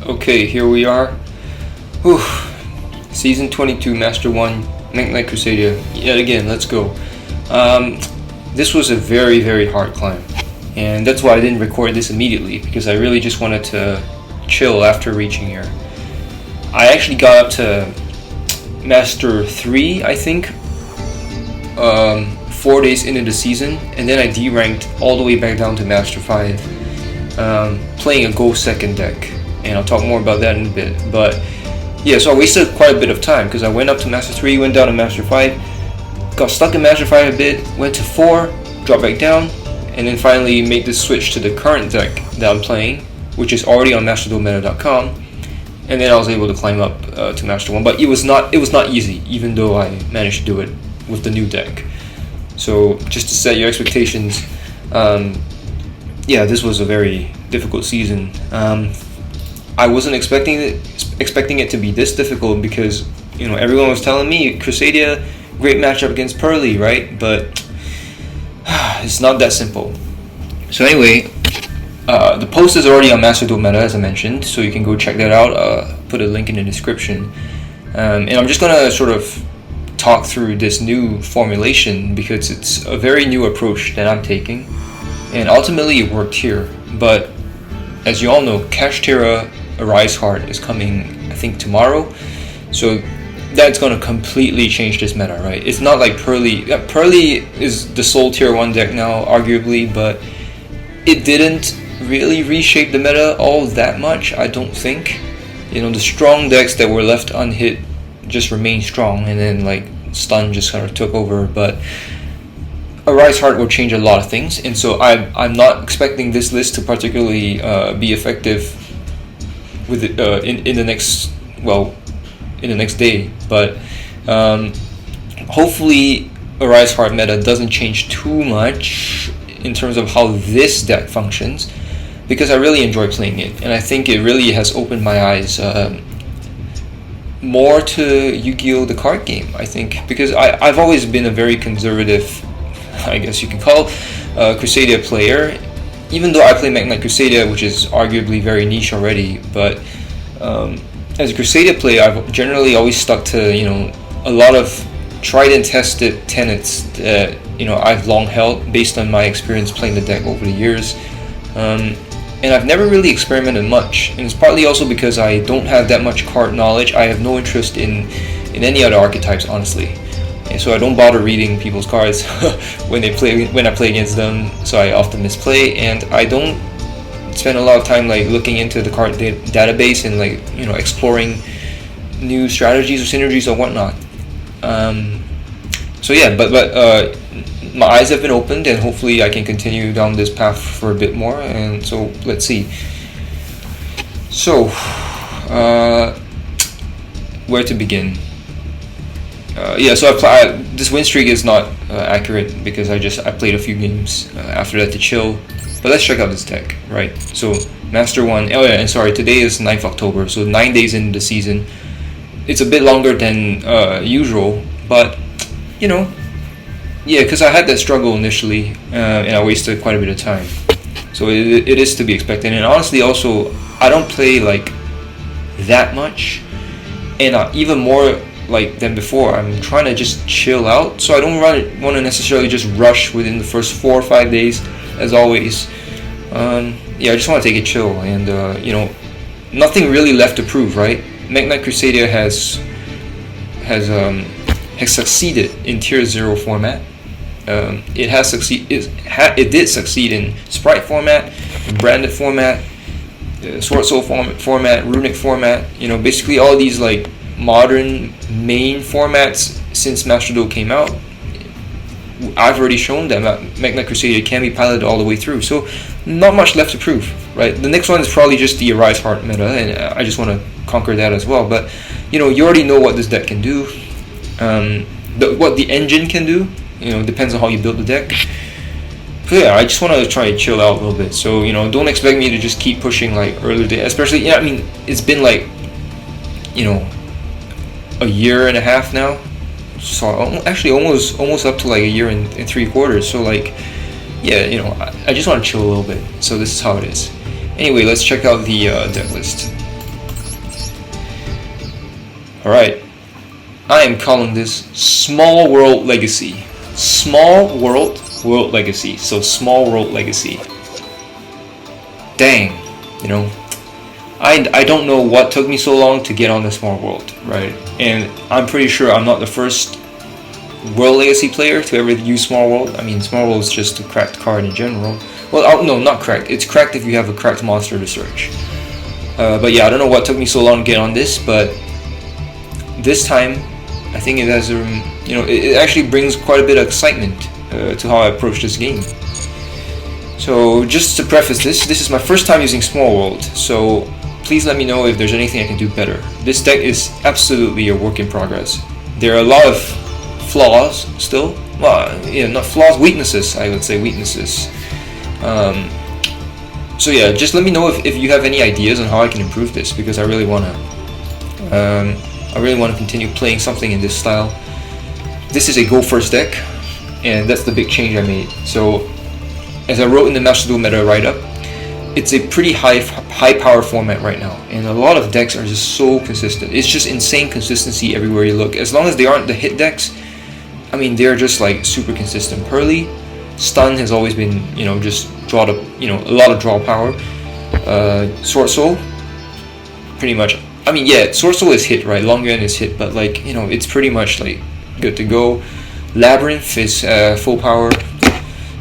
Okay, here we are. Whew. Season 22, Master I Mekk-Knight Crusadia. Yet again, let's go. This was a very, very hard climb. And that's why I didn't record this immediately, because I really just wanted to chill after reaching here. I actually got up to Master 3, I think, 4 days into the season, and then I D-ranked all the way back down to Master 5, playing a Go second deck, and I'll talk more about that in a bit. But yeah, so I wasted quite a bit of time, because I went up to Master 3, went down to Master 5, got stuck in Master 5 a bit, went to 4, dropped back down, and then finally made the switch to the current deck that I'm playing, which is already on masterduelmeta.com, and then I was able to climb up to Master 1. But it was not easy, even though I managed to do it with the new deck. So just to set your expectations, yeah, this was a very difficult season. I wasn't expecting it to be this difficult, because everyone was telling me Crusadia, great matchup against Pearly, right? But it's not that simple. So anyway, the post is already on Master Duel Meta, as I mentioned, so you can go check that out. Put a link in the description. And I'm just gonna sort of talk through this new formulation, because it's a very new approach that I'm taking, and ultimately it worked here. But as you all know, Kashtira Arise Heart is coming, I think, tomorrow, so that's going to completely change this meta, right? It's not like Pearly. Pearly is the sole tier 1 deck now, arguably, but it didn't really reshape the meta all that much, I don't think. The strong decks that were left unhit just remained strong, and then like Stun just kind of took over. But Arise Heart will change a lot of things, and so I'm not expecting this list to particularly be effective with it, in the next day. But hopefully Arise Heart meta doesn't change too much in terms of how this deck functions, because I really enjoy playing it, and I think it really has opened my eyes more to Yu-Gi-Oh! The card game, I think, because I've always been a very conservative, I guess you can call, Crusadia player, even though I play Mekk-Knight Crusadia, which is arguably very niche already. But as a Crusadia player, I've generally always stuck to a lot of tried and tested tenets that I've long held based on my experience playing the deck over the years, and I've never really experimented much. And it's partly also because I don't have that much card knowledge. I have no interest in any other archetypes, honestly, and so I don't bother reading people's cards when I play against them. So I often misplay, and I don't spend a lot of time like looking into the card database and like exploring new strategies or synergies or whatnot. So yeah, but my eyes have been opened, and hopefully I can continue down this path for a bit more. And so let's see. So where to begin? Yeah, so this win streak is not accurate, because I played a few games after that to chill. But let's check out this deck, right? So Master 1, oh yeah, and sorry, today is 9th October, so 9 days into the season. It's a bit longer than usual, but yeah, because I had that struggle initially, and I wasted quite a bit of time. So it is to be expected. And honestly, also, I don't play like that much, and even more like than before, I'm trying to just chill out, so I don't want to necessarily just rush within the first 4 or 5 days, as always. Yeah, I just want to take it chill, and nothing really left to prove, right? Mekk-Knight Crusadia has succeeded in Tier 0 format. It did succeed in Sprite format, Branded format, Sword Soul format, Runic format. Basically all these like modern main formats since Master Duel came out. I've already shown them that Mekk-Knight Crusadia can be piloted all the way through, so not much left to prove, right? The next one is probably just the Arise Heart meta, and I just want to conquer that as well. But you already know what this deck can do, what the engine can do. Depends on how you build the deck. But yeah, I just want to try and chill out a little bit. So don't expect me to just keep pushing like earlier day, especially it's been like a year and a half now. So actually almost up to like a year and 3/4. So like, yeah, I just want to chill a little bit. So this is how it is. Anyway, let's check out the deck list. Alright, I am calling this Small World Legacy. Small World Legacy. So Small World Legacy. Dang, you know, I don't know what took me so long to get on the Small World, right? And I'm pretty sure I'm not the first World Legacy player to ever use Small World. I mean, Small World is just a cracked card in general. Well, no, not cracked. It's cracked if you have a cracked monster to search. But yeah, I don't know what took me so long to get on this, but this time, I think it has, it actually brings quite a bit of excitement to how I approach this game. So just to preface this is my first time using Small World, so please let me know if there's anything I can do better. This deck is absolutely a work in progress. There are a lot of flaws still. Well, yeah, not flaws, weaknesses, I would say weaknesses. So yeah, just let me know if you have any ideas on how I can improve this, because I really wanna continue playing something in this style. This is a go first deck, and that's the big change I made. So as I wrote in the Master Duel meta write-up, it's a pretty high power format right now, and a lot of decks are just so consistent. It's just insane consistency everywhere you look. As long as they aren't the hit decks, I mean, they're just like super consistent. Pearly, Stun has always been, just a lot of draw power. Sword Soul, pretty much. I mean, yeah, Sword Soul is hit, right? Long Yuan is hit, but like, it's pretty much like good to go. Labyrinth is full power.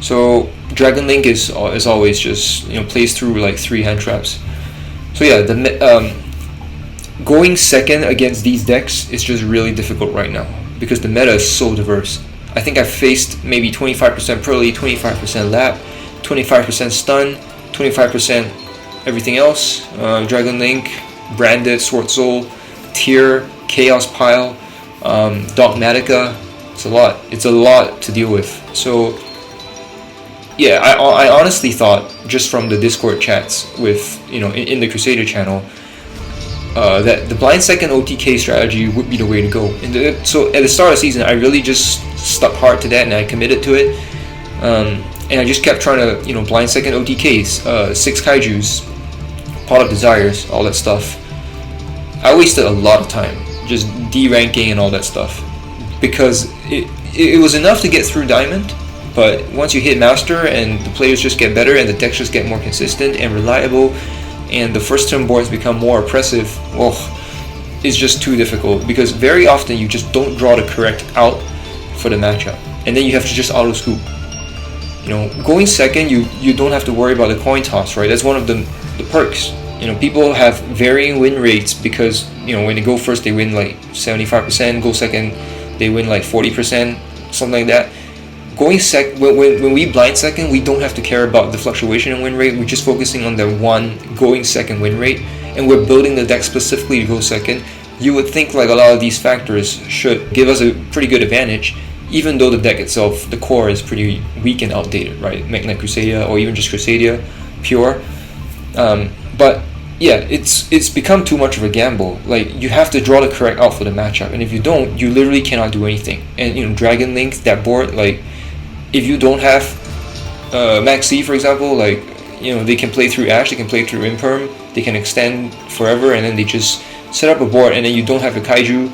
So Dragon Link is always just plays through like 3 hand traps. So yeah, going second against these decks is just really difficult right now because the meta is so diverse. I think I've faced maybe 25% Pearly, 25% Lap, 25% Stun, 25% everything else. Dragon Link, Branded, Sword Soul, Tear, Chaos Pile, Dogmatica. It's a lot to deal with. So yeah, I honestly thought, just from the Discord chats with in the Crusadia channel, that the blind second OTK strategy would be the way to go. So at the start of the season, I really just stuck hard to that and I committed to it. And I just kept trying to blind second OTKs, 6 Kaijus, Pot of Desires, all that stuff. I wasted a lot of time just D-ranking and all that stuff because it was enough to get through Diamond. But once you hit Master and the players just get better and the decks just get more consistent and reliable and the first turn boards become more oppressive, well, it's just too difficult because very often you just don't draw the correct out for the matchup and then you have to just auto scoop. Going second, you don't have to worry about the coin toss, right? That's one of the perks. People have varying win rates because when they go first they win like 75%, go second they win like 40%, something like that. Going when we blind second, we don't have to care about the fluctuation in win rate. We're just focusing on the one going second win rate, and we're building the deck specifically to go second. You would think like a lot of these factors should give us a pretty good advantage, even though the deck itself, the core is pretty weak and outdated, right? Mekk-Knight Crusadia or even just Crusadia pure. But yeah, it's become too much of a gamble. Like, you have to draw the correct out for the matchup, and if you don't, you literally cannot do anything. And Dragon Link, that board, like, if you don't have Max C, for example, like, they can play through Ash, they can play through Imperm, they can extend forever, and then they just set up a board, and then you don't have a Kaiju,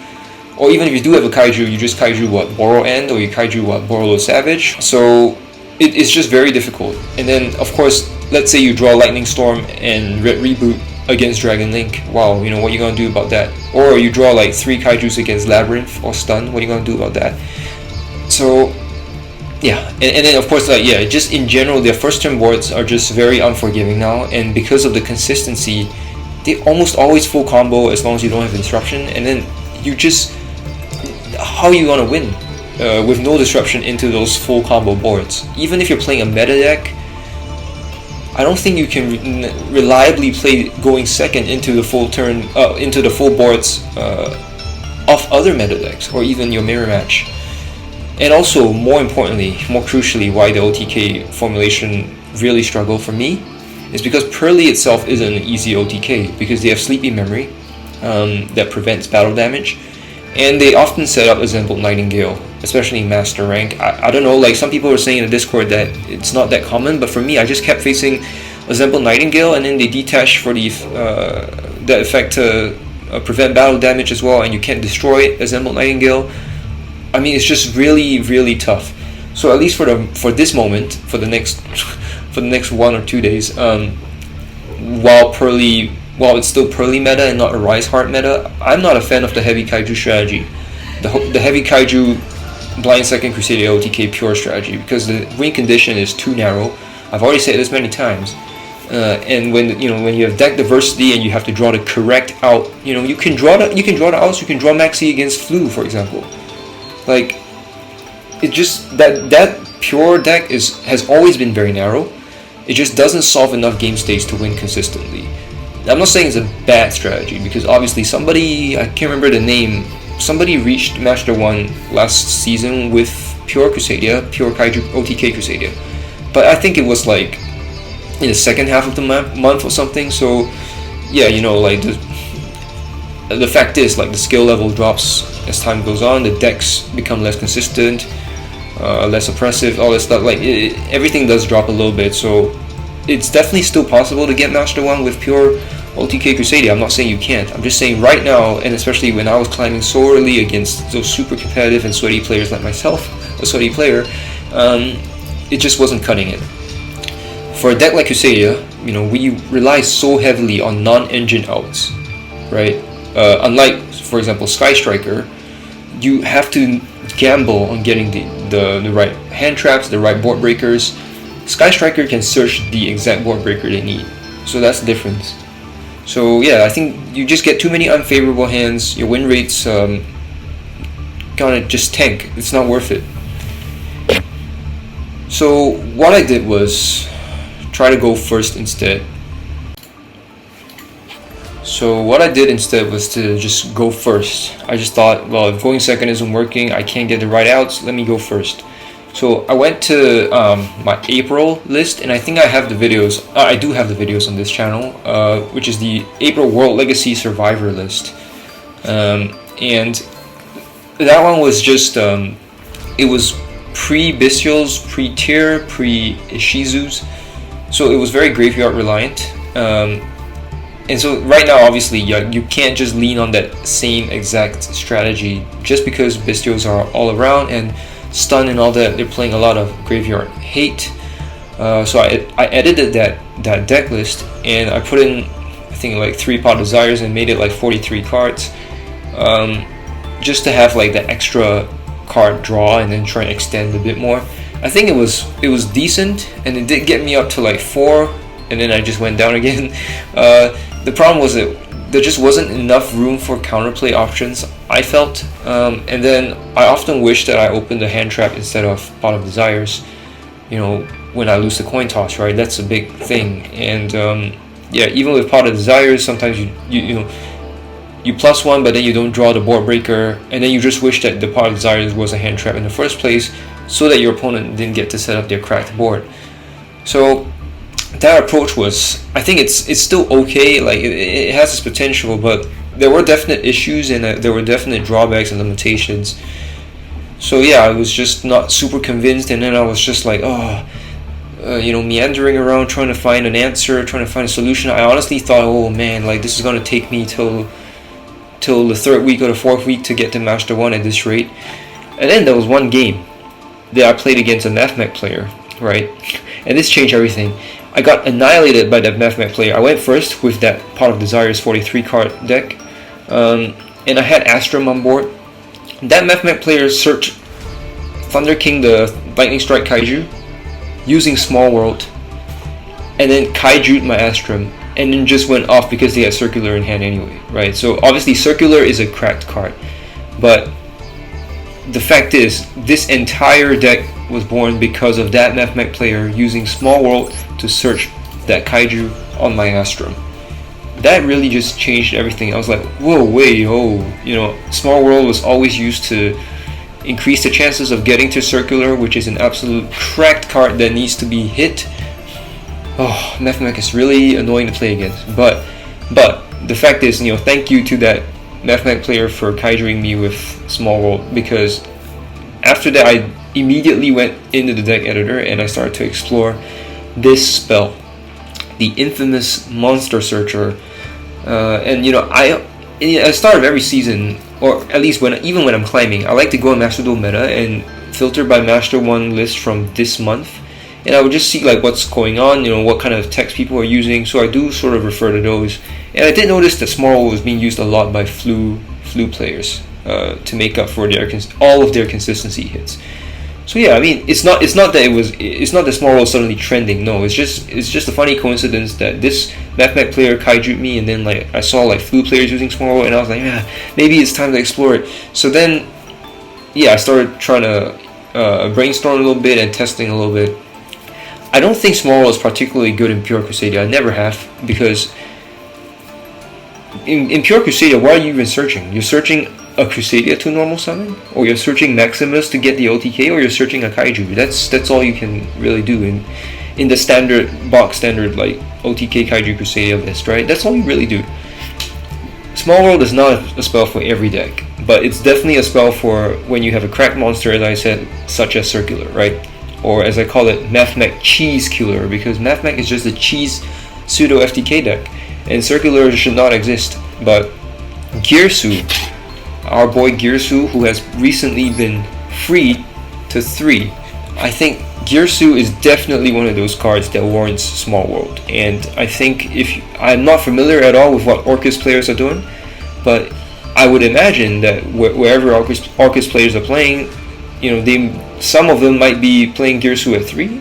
or even if you do have a Kaiju, you just Kaiju what, Boro End, or you Kaiju what, Borolo Savage. So it's just very difficult. And then of course, let's say you draw Lightning Storm and Reboot against Dragon Link. Wow, what are you gonna do about that? Or you draw like 3 Kaijus against Labyrinth or Stun. What are you gonna do about that? So yeah, and then of course, like, yeah, just in general, their first turn boards are just very unforgiving now, and because of the consistency, they almost always full combo as long as you don't have disruption, and then you just, how are you gonna win with no disruption into those full combo boards? Even if you're playing a meta deck, I don't think you can reliably play going second into the full turn, into the full boards of other meta decks, or even your mirror match. And also, more importantly, more crucially, why the OTK formulation really struggled for me is because Pearly itself isn't an easy OTK, because they have Sleepy Memory that prevents battle damage, and they often set up Assembled Nightingale, especially in Master rank. I don't know, like, some people were saying in the Discord that it's not that common, but for me, I just kept facing Assembled Nightingale, and then they detach for the that effect to prevent battle damage as well, and you can't destroy it as Emerald Nightingale. I mean, it's just really, really tough. So at least for this moment, for the next 1 or 2 days, while it's still Pearly meta and not a Rise Heart meta, I'm not a fan of the heavy Kaiju strategy, the heavy Kaiju Blind Second Crusadia OTK pure strategy, because the win condition is too narrow. I've already said this many times. And when you have deck diversity and you have to draw the correct out, you can draw the outs. You can draw Maxi against Flu, for example. Like, it just that pure deck has always been very narrow. It just doesn't solve enough game states to win consistently. I'm not saying it's a bad strategy, because obviously somebody, I can't remember the name, somebody reached Master 1 last season with pure Crusadia, pure Kaiju OTK Crusadia. But I think it was like in the second half of the month or something. So yeah, like the fact is, like, the skill level drops as time goes on, the decks become less consistent, less oppressive, all this stuff. Like, everything does drop a little bit. So it's definitely still possible to get Master 1 with pure OTK Crusadia. I'm not saying you can't. I'm just saying right now, and especially when I was climbing so early against those super competitive and sweaty players like myself, a sweaty player, it just wasn't cutting it. For a deck like Crusadia, we rely so heavily on non-engine outs, right? Unlike, for example, Sky Striker, you have to gamble on getting the right hand traps, the right board breakers. Sky Striker can search the exact board breaker they need, so that's the difference. So yeah, I think you just get too many unfavorable hands. Your win rates gonna just tank. It's not worth it. So what I did was try to go first instead. So what I did instead was to just go first. I just thought, well, if going second isn't working, I can't get the right outs, let me go first. So I went to my April list, and I think I have the videos. I do have the videos on this channel, which is the April World Legacy Survivor list. And that one was just, it was pre-Bestials, pre-Tier, pre-Ishizus. So it was very graveyard reliant. And so right now, obviously, you can't just lean on that same exact strategy just because Bestials are all around and stun and all that. They're playing a lot of graveyard hate. So I edited that deck list, and I put in, I think, like 3 Pot Desires and made it like 43 cards, just to have like the extra card draw and then try and extend a bit more. I think it was decent, and it did get me up to like 4, and then I just went down again. The problem was that there just wasn't enough room for counterplay options, I felt, and then I often wish that I opened a hand trap instead of Pot of Desires, when I lose the coin toss, right? That's a big thing. And yeah, even with Pot of Desires, sometimes you +1, but then you don't draw the board breaker, and then you just wish that the Pot of Desires was a hand trap in the first place, so that your opponent didn't get to set up their cracked board. So that approach was, I think it's still okay. Like, it has its potential, but there were definite issues, and there were definite drawbacks and limitations. So yeah, I was just not super convinced, and then I was just like, meandering around trying to find an answer, trying to find a solution. I honestly thought, oh man, like, this is gonna take me till the 3rd week or the 4th week to get to Master 1 at this rate. And then there was one game that I played against a Master I Mekk player, right? And this changed everything. I got annihilated by that Master I Mekk player. I went first with that Pot of Desires 43 card deck, and I had Astrum on board. That Master I Mekk player searched Thunder King the Lightning Strike Kaiju using Small World, and then Kaiju'd my Astrum, and then just went off because they had Circular in hand anyway, right? So obviously Circular is a cracked card, but the fact is, this entire deck was born because of that Master I Mekk player using Small World to search that Kaiju on my Astrum. That really just changed everything. I was like, whoa, wait, Small World was always used to increase the chances of getting to Circular, which is an absolute cracked card that needs to be hit. Oh, Master I Mekk is really annoying to play against. But the fact is, thank you to that Master I Mekk player for Kaijuing me with Small World, because after that I immediately went into the deck editor and I started to explore this spell, the infamous Monster Searcher. And at the start of every season, or at least even when I'm climbing, I like to go on Master Duel meta and filter by Master 1 list from this month, and I would just see like what's going on, what kind of text people are using. So I do sort of refer to those, and I did notice that Small World was being used a lot by flu players to make up for all of their consistency hits. So yeah, I mean, it's not that Small World suddenly trending. No, it's just a funny coincidence that this Mekk-Knight player kaiju'd me, and then like I saw like flu players using Small World, and I was like, yeah, maybe it's time to explore it. So then, yeah, I started trying to brainstorm a little bit and testing a little bit. I don't think Small World is particularly good in Pure Crusadia. I never have, because in Pure Crusadia, why are you even searching? You're searching a Crusadia to normal summon, or you're searching Maximus to get the OTK, or you're searching a Kaiju. That's all you can really do in the standard like OTK Kaiju Crusadia list, right? That's all you really do. Small World is not a spell for every deck, but it's definitely a spell for when you have a cracked monster, as I said, such as Circular, right? Or as I call it, Mekk-Knight Cheese Killer, because Mekk-Knight is just a cheese pseudo FTK deck, and Circular should not exist. But Girsu, our boy Girsu, who has recently been freed to 3, I think Girsu is definitely one of those cards that warrants Small World. And I think I'm not familiar at all with what Orcus players are doing, but I would imagine that wherever Orcus players are playing, some of them might be playing Girsu at 3.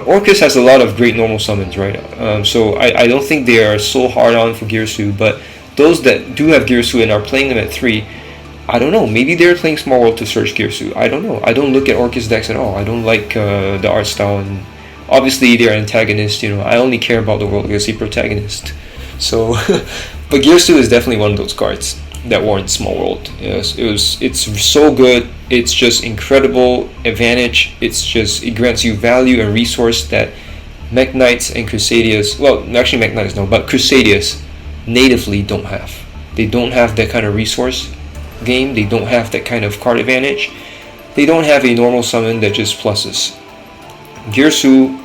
Orcus has a lot of great normal summons, right? So I don't think they are so hard on for Girsu, but those that do have Girsu and are playing them at 3, I don't know, maybe they're playing Small World to search Girsu. I don't know. I don't look at Orcus decks at all. I don't like the art style, and obviously they're antagonists, I only care about the World Legacy protagonist. So, but Girsu is definitely one of those cards that warrants Small World. Yes, it's so good. It's just incredible advantage. It grants you value and resource that Mekk-Knights and Crusadias, well, actually Mekk-Knights no, but Crusadias natively don't have. They don't have that kind of resource game. They don't have that kind of card advantage. They don't have a normal summon that just pluses. Girsu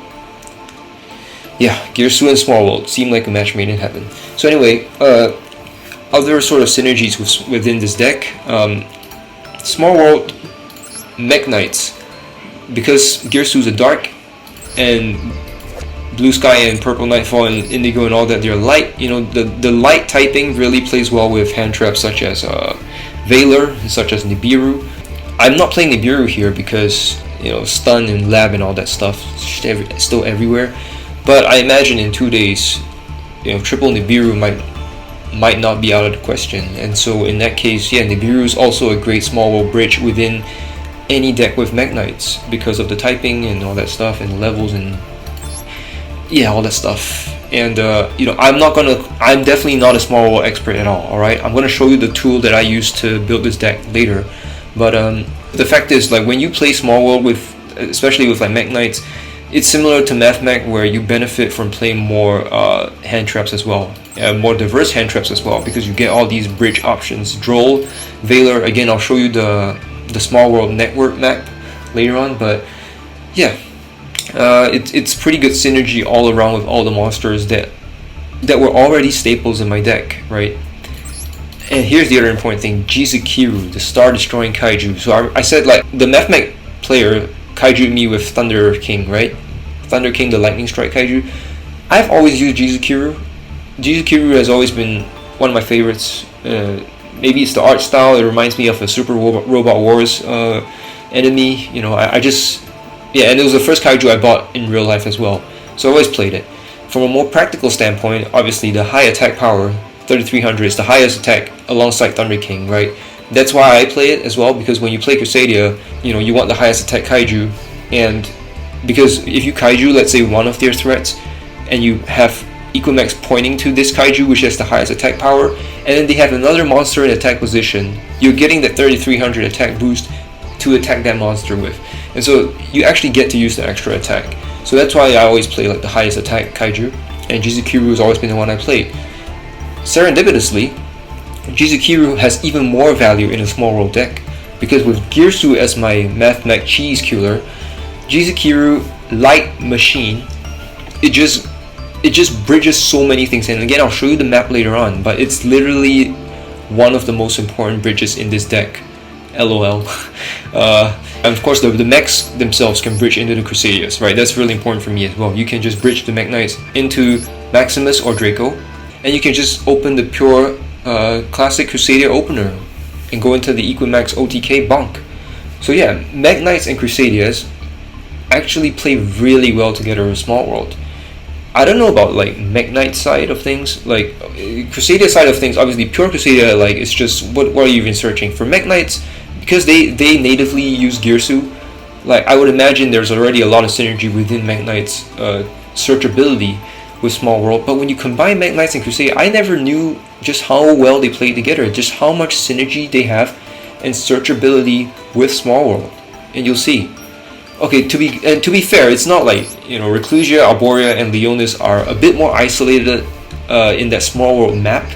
and Small World seem like a match made in heaven. So anyway, other sort of synergies within this deck. Small World, Mekk-Knights, because Girsu's a dark, and Blue Sky and Purple Nightfall and Indigo and all that, they're light. The light typing really plays well with hand traps such as Valor, such as Nibiru. I'm not playing Nibiru here because stun and lab and all that stuff is still everywhere. But I imagine in 2 days, triple Nibiru might not be out of the question, and so in that case, Nibiru is also a great Small World bridge within any deck with Mekk-Knights because of the typing and all that stuff and the levels and all that stuff. And I'm definitely not a Small World expert at all. Alright, I'm gonna show you the tool that I use to build this deck later. But the fact is, like, when you play Small World especially with like Mekk-Knights, it's similar to Mekk, where you benefit from playing more hand traps as well, more diverse hand traps as well, because you get all these bridge options. Droll, Valor. Again, I'll show you the Small World network map later on, but yeah. It's pretty good synergy all around with all the monsters that were already staples in my deck, right? And here's the other important thing: Jizukiru, the star-destroying kaiju. So I said, like, the Mekk player kaiju me with Thunder King, right? Thunder King, the lightning strike kaiju. I've always used Jizukiru. Jizukiru has always been one of my favorites. Maybe it's the art style. It reminds me of a Super Robot Wars enemy. And it was the first kaiju I bought in real life as well, so I always played it. From a more practical standpoint, obviously the high attack power, 3300, is the highest attack alongside Thunder King, right? That's why I play it as well, because when you play Crusadia, you want the highest attack kaiju, and because if you kaiju, let's say, one of their threats, and you have Equimax pointing to this kaiju, which has the highest attack power, and then they have another monster in attack position, you're getting that 3300 attack boost to attack that monster with. And so you actually get to use the extra attack. So that's why I always play like the highest attack kaiju, and Jizukiru has always been the one I played. Serendipitously, Jizukiru has even more value in a Small World deck, because with Girsu as my Mekk-Knight cheese killer, Jizukiru light machine, it just bridges so many things. And again, I'll show you the map later on, but it's literally one of the most important bridges in this deck. LOL. And of course, the mechs themselves can bridge into the Crusadias, right? That's really important for me as well. You can just bridge the Mekk-Knights into Maximus or Draco, and you can just open the pure classic Crusadia opener and go into the Equimax OTK bonk. So yeah, Mekk-Knights and Crusadias actually play really well together in Small World. I don't know about like Mekk-Knight side of things, like Crusadia side of things. Obviously, pure Crusadia, like it's just what are you even searching for? Mekk-Knights, because they natively use Girsu. Like I would imagine there's already a lot of synergy within Mekk-Knight's searchability with Small World. But when you combine Mekk-Knights and Crusadia, I never knew just how well they play together, just how much synergy they have and searchability with Small World, and you'll see. Okay, to be fair, it's not like, you know, Reclusia, Arborea, and Leonis are a bit more isolated in that Small World map,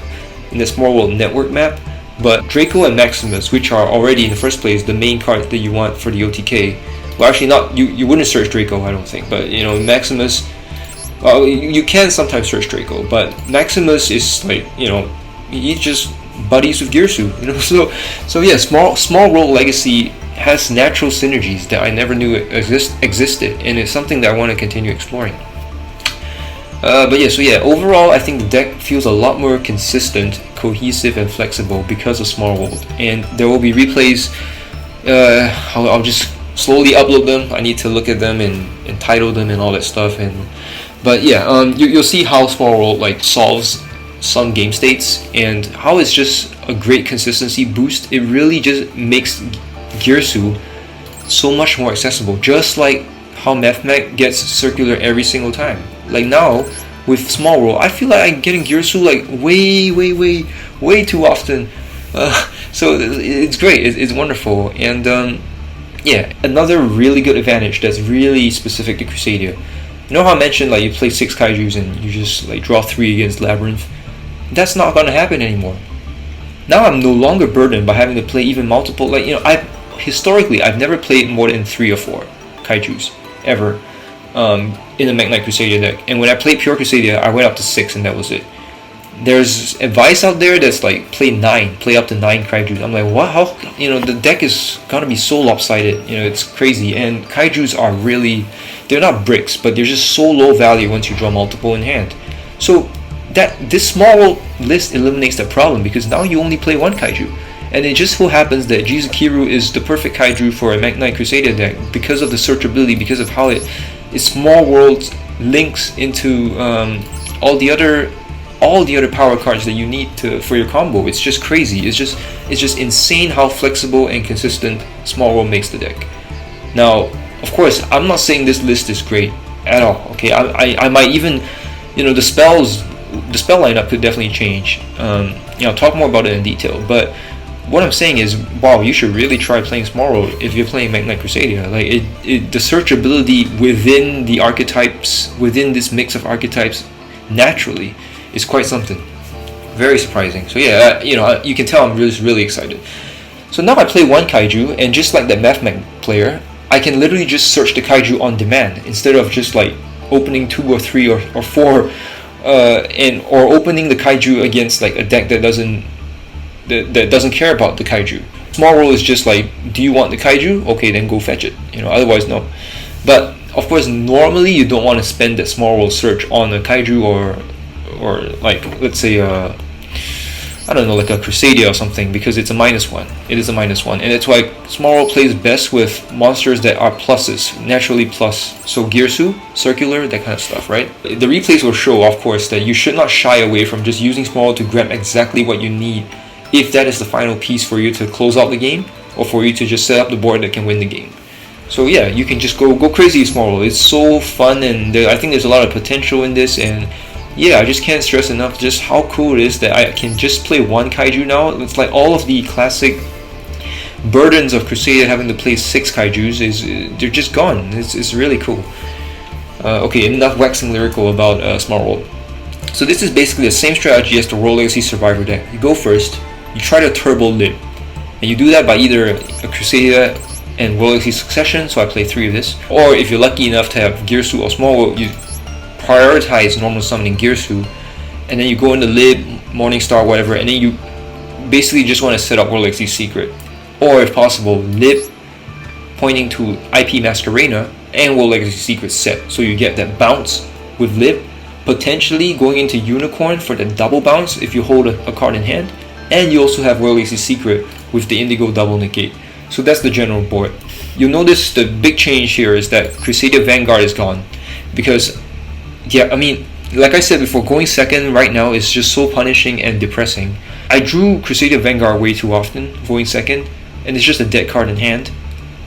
in the Small World network map. But Draco and Maximus, which are already in the first place the main cards that you want for the OTK, well, actually not, you wouldn't search Draco, I don't think, but you know, Maximus, you can sometimes search Draco, but Maximus is like, you know, he's just buddies with Girsu, you know. So yeah, Small World Legacy has natural synergies that I never knew existed, and it's something that I want to continue exploring. But yeah, so yeah, overall I think the deck feels a lot more consistent, cohesive, and flexible because of Small World. And there will be replays. I'll just slowly upload them. I need to look at them and title them and all that stuff. But yeah, you'll see how Small World like solves some game states and how it's just a great consistency boost. It really just makes Girsu so much more accessible, just like how Mech gets circular every single time. Like now with Small World, I feel like I'm getting Girsu like way too often. So it's great, it's wonderful. And yeah, another really good advantage that's really specific to Crusadia. You know how I mentioned like you play 6 kaijus and you just like draw 3 against Labyrinth? That's not gonna happen anymore. Now I'm no longer burdened by having to play even multiple, like, you know, historically I've never played more than 3 or 4 kaijus ever in a Mekk-Knight Crusadia deck, and when I played pure Crusadia I went up to 6 and that was it. There's advice out there that's like play up to 9 kaijus. I'm like, what? How? You know, the deck is gonna be so lopsided, you know, it's crazy. And kaijus are really, they're not bricks, but they're just so low value once you draw multiple in hand. So this Small World list eliminates that problem, because now you only play 1 kaiju. And it just so happens that Jizukiru is the perfect kaiju for a Mekk-Knight Crusadia deck because of the searchability, because of how it Small World links into all the other power cards that you need for your combo. It's just crazy. It's just insane how flexible and consistent Small World makes the deck. Now, of course, I'm not saying this list is great at all. Okay, I might even, you know, the spell lineup could definitely change. You know, I'll talk more about it in detail. But what I'm saying is, wow, you should really try playing Small World if you're playing Mekk-Knight Crusadia. Like the searchability within the archetypes, within this mix of archetypes, naturally, is quite something. Very surprising. So yeah, you know, you can tell I'm really excited. So now I play 1 kaiju, and just like the Mech player, I can literally just search the kaiju on demand instead of just like opening 2 or 3 or 4, or opening the kaiju against like a deck that doesn't care about the kaiju. Small World is just like, do you want the kaiju? Okay, then go fetch it. You know, otherwise no. But of course, normally you don't want to spend that Small World search on a kaiju or like, let's say I don't know, like a Crusadia or something, because it's a -1. It is a -1, and that's why Small World plays best with monsters that are pluses, naturally plus. So Girsu, circular, that kind of stuff, right? The replays will show, of course, that you should not shy away from just using Small World to grab exactly what you need, if that is the final piece for you to close out the game, or for you to just set up the board that can win the game. So yeah, you can just go crazy with Small World. It's so fun, and I think there's a lot of potential in this, and yeah, I just can't stress enough just how cool it is that I can just play 1 kaiju now. It's like all of the classic burdens of Crusadia having to play 6 kaijus they're just gone. It's really cool. Okay, enough waxing lyrical about Small World. So this is basically the same strategy as the World Legacy Survivor deck. You go first, you try to turbo lib, and you do that by either a Crusadia and World Legacy Succession, so I play 3 of this, or if you're lucky enough to have Girsu or Small World, you prioritize normal summoning Girsu, and then you go into lib, Morningstar, whatever, and then you basically just want to set up World Legacy Secret, or if possible, Lip pointing to IP Masquerena and World Legacy Secret set, so you get that bounce with Lip, potentially going into Unicorn for the double bounce if you hold a card in hand, and you also have World Legacy Secret with the Indigo double negate. So that's the general board. You'll notice the big change here is that Crusadia Vanguard is gone, because yeah, I mean, like I said before, going second right now is just so punishing and depressing. I drew Crusadia Vanguard way too often going second, and it's just a dead card in hand.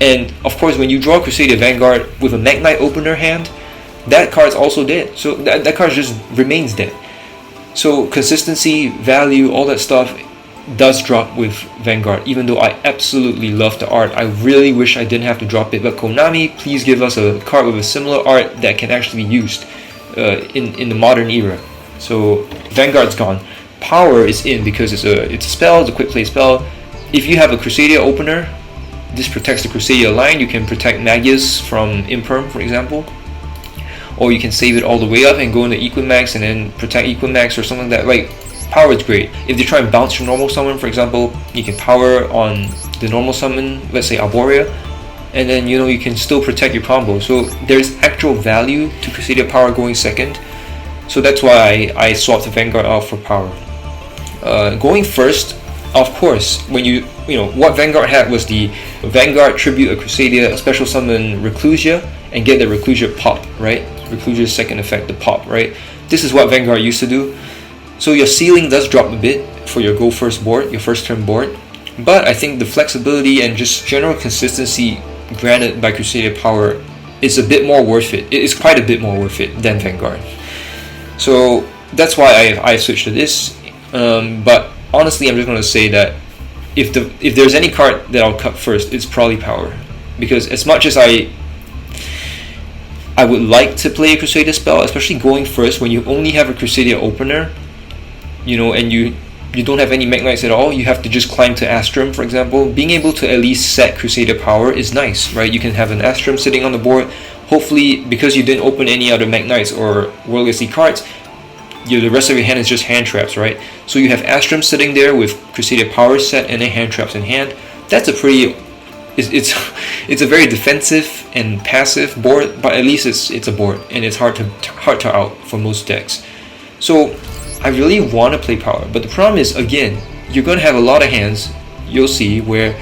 And of course, when you draw Crusadia Vanguard with a Mekk-Knight opener hand, that card's also dead. So that card just remains dead. So consistency, value, all that stuff does drop with Vanguard, even though I absolutely love the art. I really wish I didn't have to drop it, but Konami, please give us a card with a similar art that can actually be used in the modern era. So Vanguard's gone. Power is in because it's a spell, it's a quick play spell. If you have a Crusadia opener, this protects the Crusadia line. You can protect Magius from Imperm, for example, or you can save it all the way up and go into Equimax and then protect Equimax or something like that. Like, power is great. If they try and bounce your normal summon, for example, you can power on the normal summon, let's say Arborea, and then you can still protect your combo. So there's actual value to Crusadia Power going second. So that's why I swapped the Vanguard out for Power. Going first, of course, when what Vanguard had was the Vanguard tribute a Crusadia, a special summon Reclusia, and get the Reclusia pop, right? Reclusia's second effect, the pop, right? This is what Vanguard used to do. So your ceiling does drop a bit for your go first board, your first turn board, but I think the flexibility and just general consistency granted by Crusadia Power is a bit more worth it. It is quite a bit more worth it than Vanguard. So that's why I switched to this. But honestly, I'm just going to say that if there's any card that I'll cut first, it's probably Power, because as much as I would like to play a Crusadia spell, especially going first when you only have a Crusadia opener, and you don't have any Mekk-Knights at all, you have to just climb to Astrum, for example. Being able to at least set Crusadia Power is nice, right? You can have an Astrum sitting on the board. Hopefully, because you didn't open any other Mekk-Knights or World Legacy cards, the rest of your hand is just hand traps, right? So you have Astrum sitting there with Crusadia Power set and then hand traps in hand. That's a pretty... It's a very defensive and passive board, but at least it's a board, and it's hard to out for most decks. So I really want to play Power, but the problem is, again, you're going to have a lot of hands, you'll see, where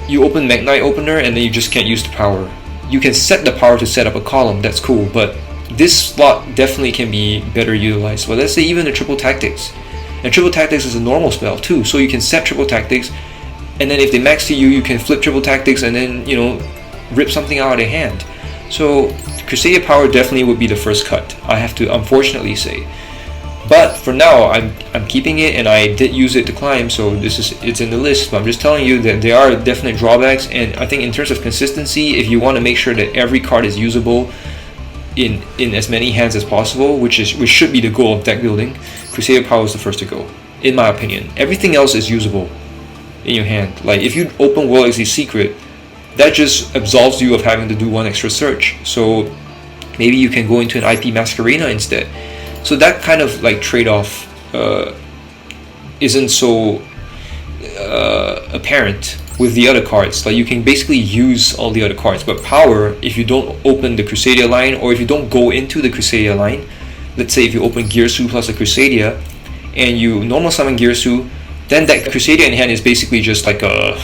you open Mekk-Knight opener and then you just can't use the Power. You can set the Power to set up a column, that's cool, but this slot definitely can be better utilized. Well, let's say even the Triple Tactics. And Triple Tactics is a normal spell too, so you can set Triple Tactics, and then if they max to you, you can flip Triple Tactics and then, rip something out of their hand. So Crusadia Power definitely would be the first cut, I have to unfortunately say. But for now, I'm keeping it, and I did use it to climb, so it's in the list. But I'm just telling you that there are definite drawbacks, and I think in terms of consistency, if you want to make sure that every card is usable in as many hands as possible, which should be the goal of deck building, Crusadia Power is the first to go, in my opinion. Everything else is usable in your hand. Like if you open World Legacy Secret, that just absolves you of having to do one extra search. So maybe you can go into an IP Masquerena instead. So that kind of like trade-off isn't so apparent with the other cards. Like you can basically use all the other cards, but Power, if you don't open the Crusadia line, or if you don't go into the Crusadia line, let's say if you open Girsu plus a Crusadia and you normal summon Girsu, then that Crusadia in hand is basically just like a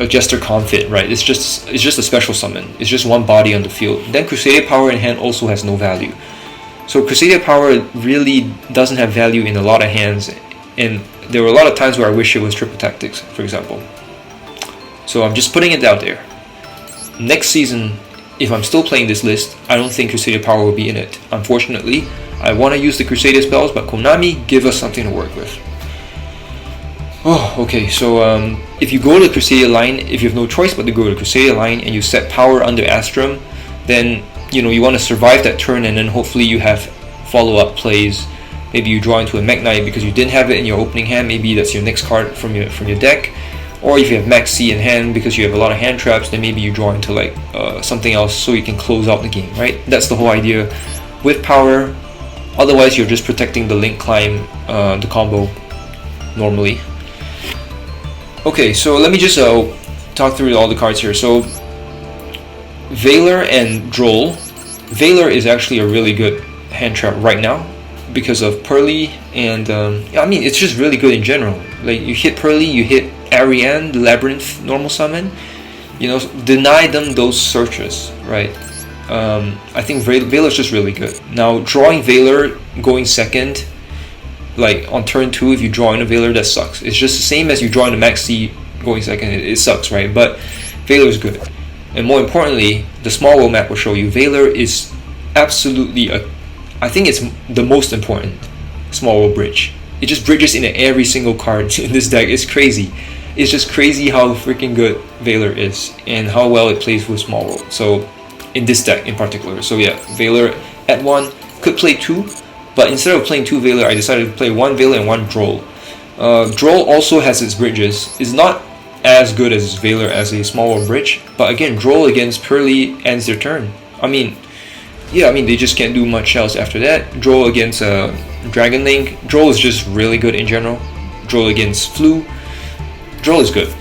Jester Confit, right? It's just a special summon. It's just one body on the field. Then Crusadia Power in hand also has no value. So Crusadia Power really doesn't have value in a lot of hands, and there were a lot of times where I wish it was Triple Tactics, for example. So I'm just putting it out there. Next season, if I'm still playing this list, I don't think Crusadia Power will be in it. Unfortunately, I want to use the Crusadia spells, but Konami, give us something to work with. Oh, okay, so if you go to the Crusadia line, if you have no choice but to go to the Crusadia line and you set Power under Astrum, then you want to survive that turn, and then hopefully you have follow-up plays. Maybe you draw into a Mekk-Knight because you didn't have it in your opening hand. Maybe that's your next card from your deck. Or if you have Max C in hand because you have a lot of hand traps, then maybe you draw into like something else so you can close out the game, right? That's the whole idea with Power. Otherwise, you're just protecting the link climb, the combo normally. Okay, so let me just talk through all the cards here. So Valor and Droll. Valor is actually a really good hand trap right now because of Pearly, and I mean, it's just really good in general. Like, you hit Pearly, you hit Ariane, the Labyrinth normal summon, you know, deny them those searches, right? I think Valor is just really good. Now, drawing Valor going second, like on turn 2, if you draw in a Valor, that sucks. It's just the same as you draw in a Max C going second, it sucks, right? But Valor is good. And more importantly, the small world map will show you Valor is absolutely I think it's the most important small world bridge. It just bridges into every single card in this deck. It's crazy. It's just crazy how freaking good Valor is and how well it plays with small world. So in this deck in particular. So yeah, Valor at 1, could play 2, but instead of playing 2 Valor, I decided to play 1 Valor and 1 Droll. Droll also has its bridges. It's not as good as Valor as a small world bridge, but again, Droll against Pearly ends their turn. I mean, yeah, I mean, they just can't do much else after that. Droll against Dragon Link. Droll is just really good in general. Droll against Flu. Droll is good.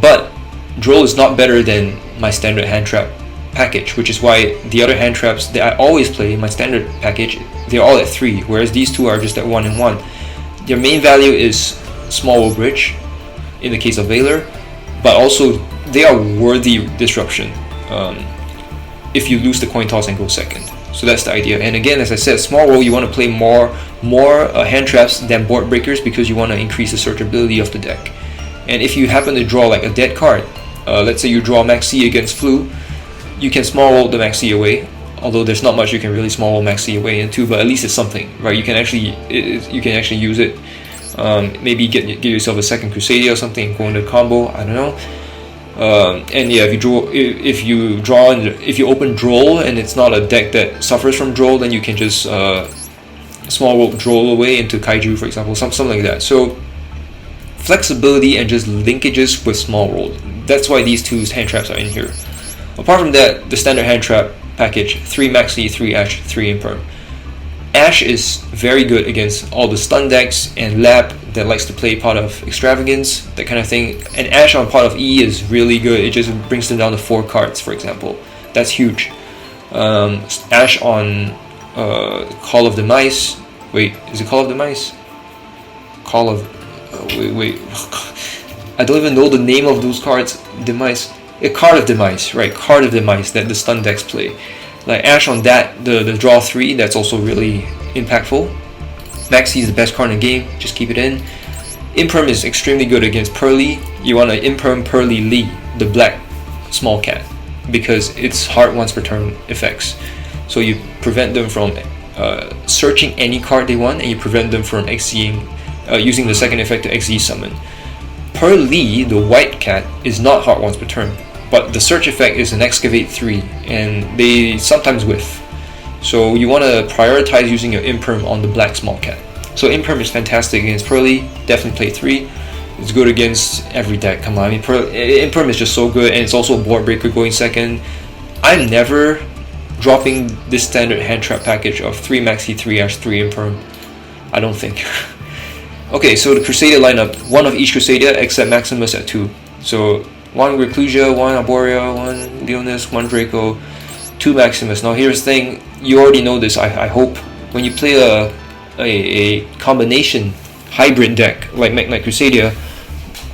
But Droll is not better than my standard hand trap package, which is why the other hand traps that I always play in my standard package, they're all at 3, whereas these two are just at 1 and 1. Their main value is small world bridge in the case of Valor, but also they are worthy disruption if you lose the coin toss and go second. So that's the idea. And again, as I said, small world, you want to play more hand traps than board breakers because you want to increase the searchability of the deck. And if you happen to draw like a dead card, let's say you draw Maxi against Flu, you can small world the Maxi away. Although there's not much you can really small world Maxi away into, but at least it's something, right? You can actually use it. Maybe give yourself a second Crusadia or something and go into combo. I don't know. And yeah, if you open Droll and it's not a deck that suffers from Droll, then you can just small world Droll away into Kaiju, for example, something like that. So flexibility and just linkages with small world. That's why these two hand traps are in here. Apart from that, the standard hand trap package: 3 Maxi, 3 Ash, 3 Imperm. Ash is very good against all the stun decks and Lab that likes to play Pot of Extravagance, that kind of thing. And Ash on Pot of E is really good. It just brings them down to 4 cards, for example. That's huge. Ash on Call of Demise. Wait, is it Call of Demise? Call of... wait. I don't even know the name of those cards. Demise. Card of Demise, right? Card of Demise that the stun decks play. Like Ash on that, the draw 3, that's also really impactful. Maxi is the best card in the game, just keep it in. Imperm is extremely good against Pearly. You want to Imperm Pearly Lee, the black small cat, because it's hard once per turn effects. So you prevent them from searching any card they want, and you prevent them from XZing, using the second effect to XZ summon. Pearly, the white cat, is not hard once per turn, but the search effect is an Excavate 3, and they sometimes whiff. So you want to prioritize using your Imperm on the black small cat. So Imperm is fantastic against Pearly, definitely play 3. It's good against every deck, come on. I mean, Imperm is just so good, and it's also a board breaker going second. I'm never dropping this standard hand trap package of 3 Maxi, 3 Ash, 3 Imperm. I don't think. Okay, so the Crusadia lineup, 1 of each Crusadia except Maximus at 2. So 1 Reclusia, 1 Arborea, 1 Leonis, 1 Draco, 2 Maximus. Now here's the thing, you already know this, I hope. When you play a combination hybrid deck like Mekk-Knight Crusadia,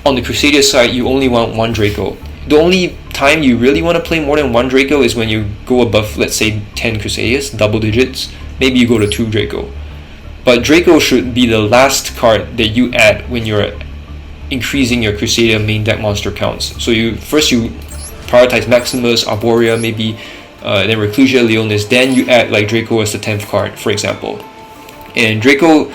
on the Crusadia side you only want 1 Draco. The only time you really want to play more than 1 Draco is when you go above, let's say, 10 Crusadias, double digits. Maybe you go to 2 Draco. But Draco should be the last card that you add when you're increasing your Crusadia main deck monster counts. So you prioritize Maximus, Arborea, maybe then Reclusia, Leonis, then you add like Draco as the 10th card, for example. And Draco,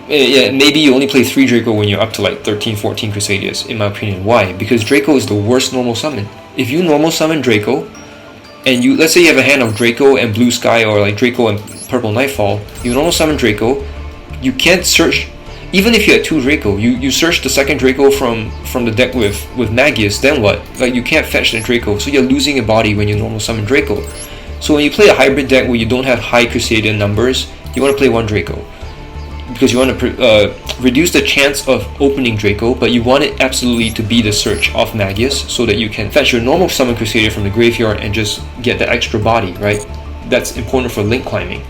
yeah, maybe you only play 3 Draco when you're up to like 13, 14 Crusadias, in my opinion. Why? Because Draco is the worst normal summon. If you normal summon Draco, and let's say you have a hand of Draco and Blue Sky, or like Draco and Purple Nightfall, you normal summon Draco, you can't search. Even if you had 2 Draco, you search the second Draco from the deck with Magius, then what? Like, you can't fetch the Draco, so you're losing a body when you normal summon Draco. So when you play a hybrid deck where you don't have high Crusadia numbers, you want to play 1 Draco. Because you want to reduce the chance of opening Draco, but you want it absolutely to be the search of Magus, so that you can fetch your normal summon Crusadia from the graveyard and just get the extra body, right? That's important for link climbing.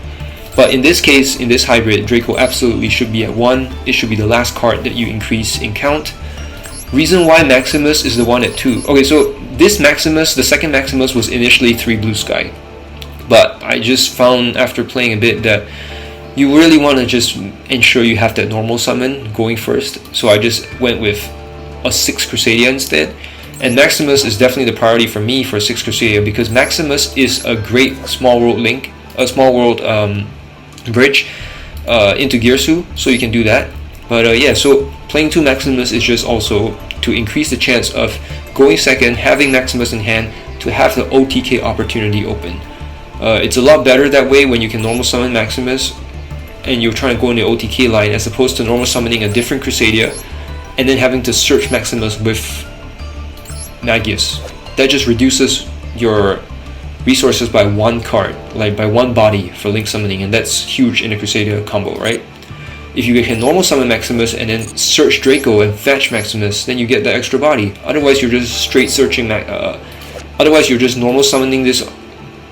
But in this case, in this hybrid, Draco absolutely should be at 1. It should be the last card that you increase in count. Reason why Maximus is the one at 2. Okay, so this Maximus, the second Maximus, was initially 3 blue sky. But I just found after playing a bit that you really want to just ensure you have that normal summon going first. So I just went with a 6 Crusadia instead. And Maximus is definitely the priority for me for 6 Crusadia, because Maximus is a great small world link, a small world bridge into Girsu, so you can do that. But yeah, so playing 2 Maximus is just also to increase the chance of going second, having Maximus in hand, to have the OTK opportunity open. It's a lot better that way when you can normal summon Maximus and you're trying to go in the OTK line, as opposed to normal summoning a different Crusadia and then having to search Maximus with Magus. That just reduces your resources by 1 card, like by 1 body for link summoning, and that's huge in a Crusadia combo, right? If you can normal summon Maximus and then search Draco and fetch Maximus, then you get the extra body. Otherwise you're just straight searching otherwise you're just normal summoning this,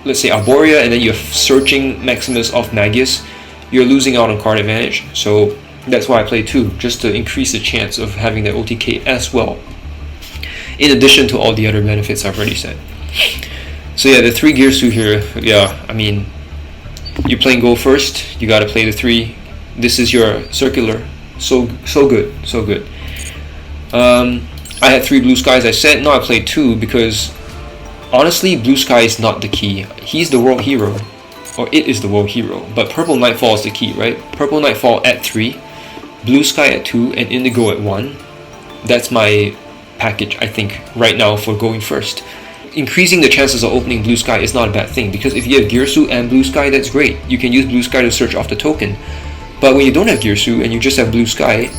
let's say Arborea, and then you're searching Maximus off Magus. You're losing out on card advantage. So that's why I play 2, just to increase the chance of having the OTK as well, in addition to all the other benefits I've already said. So yeah, the 3 Girsu here, yeah, I mean, you're playing go first, you gotta play the 3. This is your circular. So good, so good. I had 3 blue skies, I said. No, I played 2 because honestly, blue sky is not the key. He's the world hero, or it is the world hero, but purple nightfall is the key, right? Purple nightfall at 3, blue sky at 2, and indigo at 1. That's my package, I think, right now for going first. Increasing the chances of opening blue sky is not a bad thing, because if you have Girsu and blue sky, that's great. You can use blue sky to search off the token. But when you don't have Girsu and you just have blue sky,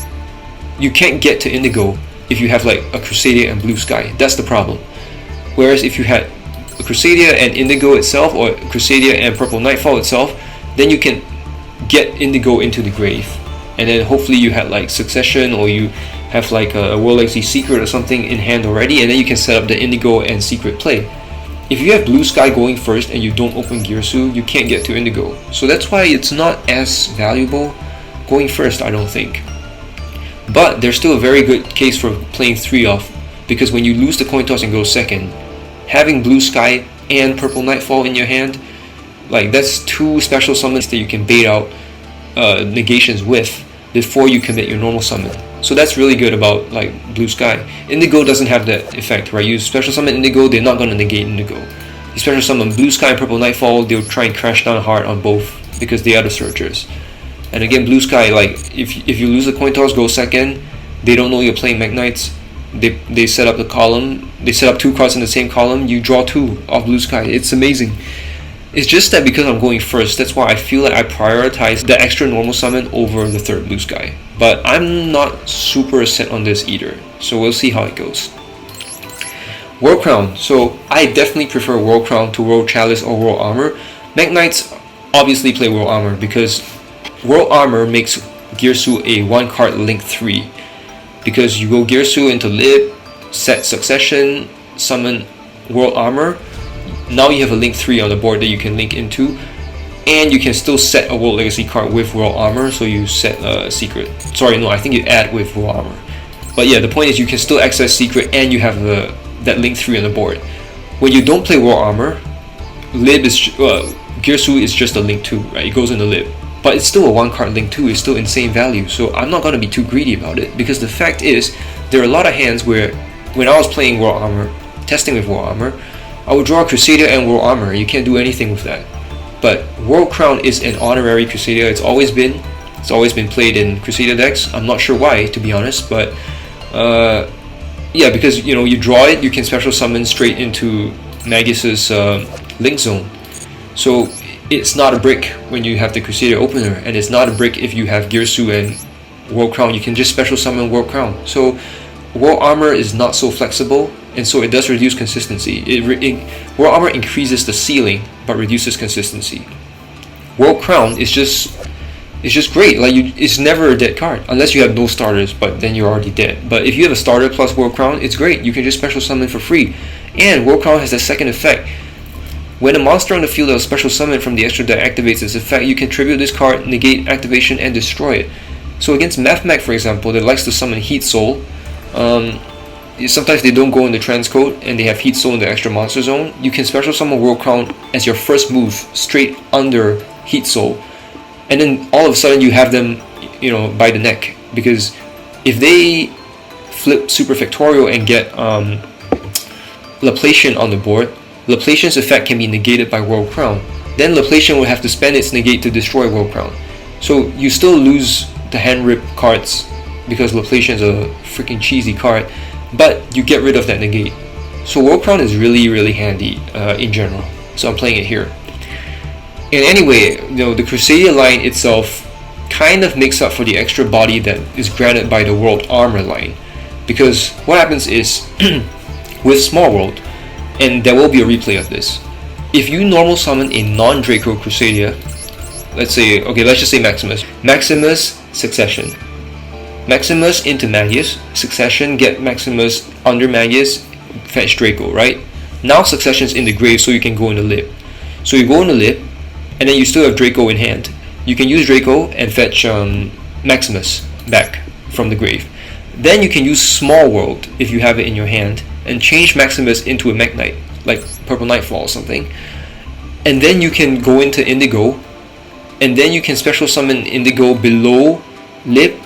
you can't get to indigo if you have like a Crusadia and blue sky. That's the problem. Whereas if you had a Crusadia and indigo itself, or Crusadia and purple nightfall itself, then you can get indigo into the grave, and then hopefully you had like succession, or you have like a World Legacy secret or something in hand already, and then you can set up the indigo and secret play. If you have blue sky going first and you don't open Girsu, you can't get to indigo. So that's why it's not as valuable going first, I don't think. But there's still a very good case for playing 3 off, because when you lose the coin toss and go second, having blue sky and purple nightfall in your hand, like that's 2 special summons that you can bait out negations with before you commit your normal summon. So that's really good about like blue sky. Indigo doesn't have that effect, right? You special summon indigo, they're not going to negate indigo. You special summon blue sky and purple nightfall, they'll try and crash down hard on both, because they are the searchers. And again, blue sky, like if you lose the coin toss, go second, they don't know you're playing Mekk-Knights. They set up the column, they set up 2 cards in the same column, you draw 2 off blue sky. It's amazing. It's just that because I'm going first, that's why I feel like I prioritize the extra normal summon over the 3rd blue sky. But I'm not super set on this either, so we'll see how it goes. World Crown. So I definitely prefer World Crown to World Chalice or World Armor. Mekk-Knights obviously play World Armor, because World Armor makes Girsu a 1 card link 3. Because you go Girsu into Lib, set Succession, summon World Armor. Now you have a link 3 on the board that you can link into, and you can still set a World Legacy card with World Armor, so you set a Secret. Sorry, no, I think you add with World Armor. But yeah, the point is you can still access Secret and you have that link 3 on the board. When you don't play World Armor, Lib is Girsu is just a link 2, right? It goes in the Lib. But it's still a 1 card link 2, it's still insane value, so I'm not going to be too greedy about it, because the fact is, there are a lot of hands where, when I was playing World Armor, testing with World Armor, I would draw Crusadia and World Armor. You can't do anything with that. But World Crown is an honorary Crusadia. It's always been played in Crusadia decks. I'm not sure why, to be honest, but yeah, because you draw it, you can special summon straight into Magus's link zone. So it's not a brick when you have the Crusadia opener, and it's not a brick if you have Girsu and World Crown. You can just special summon World Crown. So World Armor is not so flexible, and so it does reduce consistency. World Armor increases the ceiling but reduces consistency. World Crown is just great. Like it's never a dead card unless you have no starters, but then you're already dead. But if you have a starter plus World Crown, it's great. You can just special summon for free. And World Crown has a second effect. When a monster on the field that was special summoned from the extra deck activates its effect, you can tribute this card, negate activation, and destroy it. So against Math-Mech, for example, that likes to summon Heat Soul, sometimes they don't go in the transcode and they have Heat Soul in the extra monster zone, you can special summon World Crown as your first move straight under Heat Soul, and then all of a sudden you have them, you know, by the neck, because if they flip Super Factorial and get Laplacian on the board, Laplacian's effect can be negated by World Crown. Then Laplacian will have to spend its negate to destroy World Crown. So you still lose the hand rip cards because Laplacian is a freaking cheesy card, but you get rid of that negate. So World Crown is really handy in general. So I'm playing it here. And anyway, you know, the Crusadia line itself kind of makes up for the extra body that is granted by the World Armor line. Because what happens is, with Small World, and there will be a replay of this, if you normal summon a non-Draco Crusadia, let's just say Maximus. Maximus, Succession. Maximus into Magius, Succession, get Maximus under Magius, fetch Draco, right? Now Succession's in the grave, so you can go in the lip. So you go in the lip, and then you still have Draco in hand. You can use Draco and fetch Maximus back from the grave. Then you can use Small World, if you have it in your hand, and change Maximus into a Mekk-Knight, like Purple Nightfall or something. And then you can go into Indigo, and then you can special summon Indigo below Lip.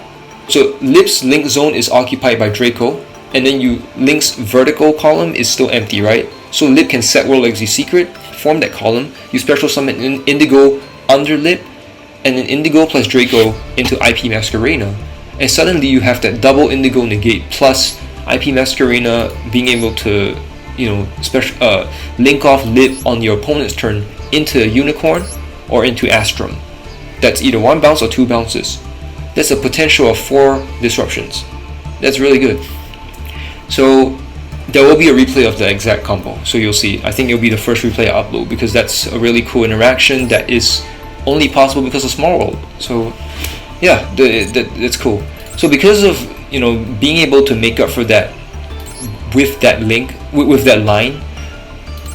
So Lip's link zone is occupied by Draco, and then Link's vertical column is still empty, right? So Lip can set World Legacy Secret, form that column, you special summon Indigo under Lip, and then Indigo plus Draco into IP Masquerena. And suddenly you have that double Indigo negate plus IP Masquerena being able to, you know, link off Lip on your opponent's turn into Unicorn or into Astrum. That's either 1 bounce or 2 bounces. That's a potential of 4 disruptions. That's really good. So there will be a replay of the exact combo, so you'll see. I think it'll be the first replay I upload because that's a really cool interaction that is only possible because of Small World. So yeah, that's cool. So because of, you know, being able to make up for that with that link, with that line,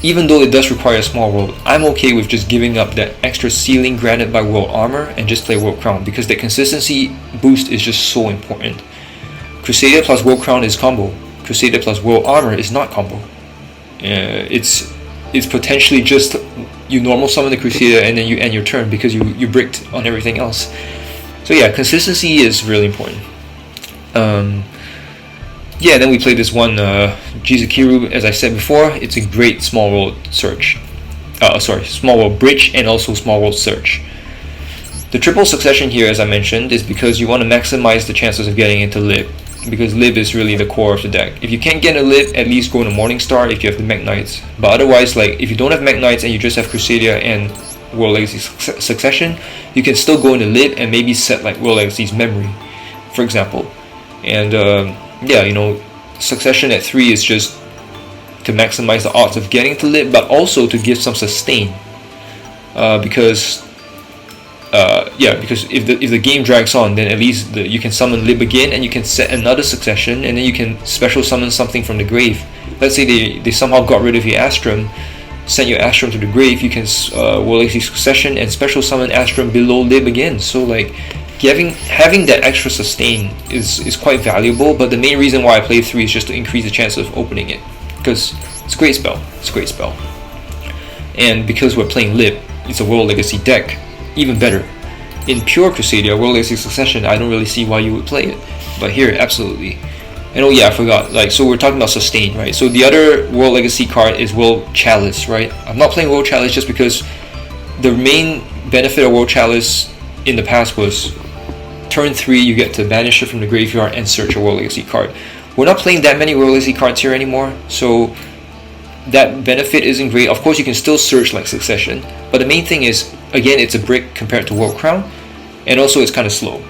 even though it does require a Small World, I'm okay with just giving up that extra ceiling granted by World Armor and just play World Crown, because the consistency boost is just so important. Crusadia plus World Crown is combo. Crusadia plus World Armor is not combo. It's potentially just you normal summon the Crusadia and then you end your turn because you bricked on everything else. So yeah, consistency is really important. Yeah, then we played this one Jizukiru, as I said before. It's a great Small World search. Small World bridge and also Small World search. The triple succession here, as I mentioned, is because you want to maximize the chances of getting into Lib, because Lib is really the core of the deck. If you can't get a Lib, at least go into Morningstar if you have the Mekk-Knights. But otherwise, like if you don't have Mekk-Knights and you just have Crusadia and World Legacy Succession, you can still go into Lib and maybe set like World Legacy's Memory, for example. And yeah, you know, Succession at 3 is just to maximize the odds of getting to Lib, but also to give some sustain. Because if the game drags on, then at least you can summon Lib again, and you can set another Succession, and then you can special summon something from the grave. Let's say they somehow got rid of your Astrum, sent your Astrum to the grave, you can World Legacy Succession and special summon Astrum below Lib again. So like having that extra sustain is quite valuable, but the main reason why I play 3 is just to increase the chance of opening it, because it's a great spell. And because we're playing Lib, it's a World Legacy deck, even better. In pure Crusadia, World Legacy Succession, I don't really see why you would play it, but here, absolutely. And oh yeah, I forgot, like, so we're talking about sustain, right? So the other World Legacy card is World Chalice, right? I'm not playing World Chalice just because the main benefit of World Chalice in the past was turn 3, you get to banish it from the graveyard and search a World Legacy card. We're not playing that many World Legacy cards here anymore, so that benefit isn't great. Of course, you can still search like Succession, but the main thing is, again, it's a brick compared to World Crown, and also it's kind of slow.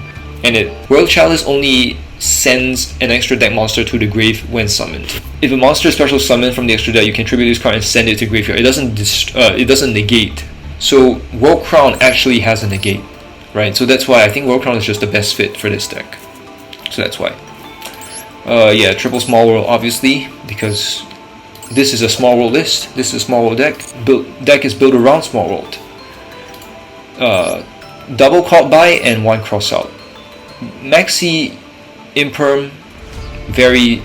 And World Chalice only sends an extra deck monster to the grave when summoned. If a monster is special summoned from the extra deck, you can tribute this card and send it to graveyard. It doesn't negate So World Crown actually has a negate, right? So that's why I think World Crown is just the best fit for this deck. So that's why. Yeah, triple small world obviously, because this is a small world list. This is a small world deck. Deck is built around small world. Double caught by and one cross out. Maxi Imperm, very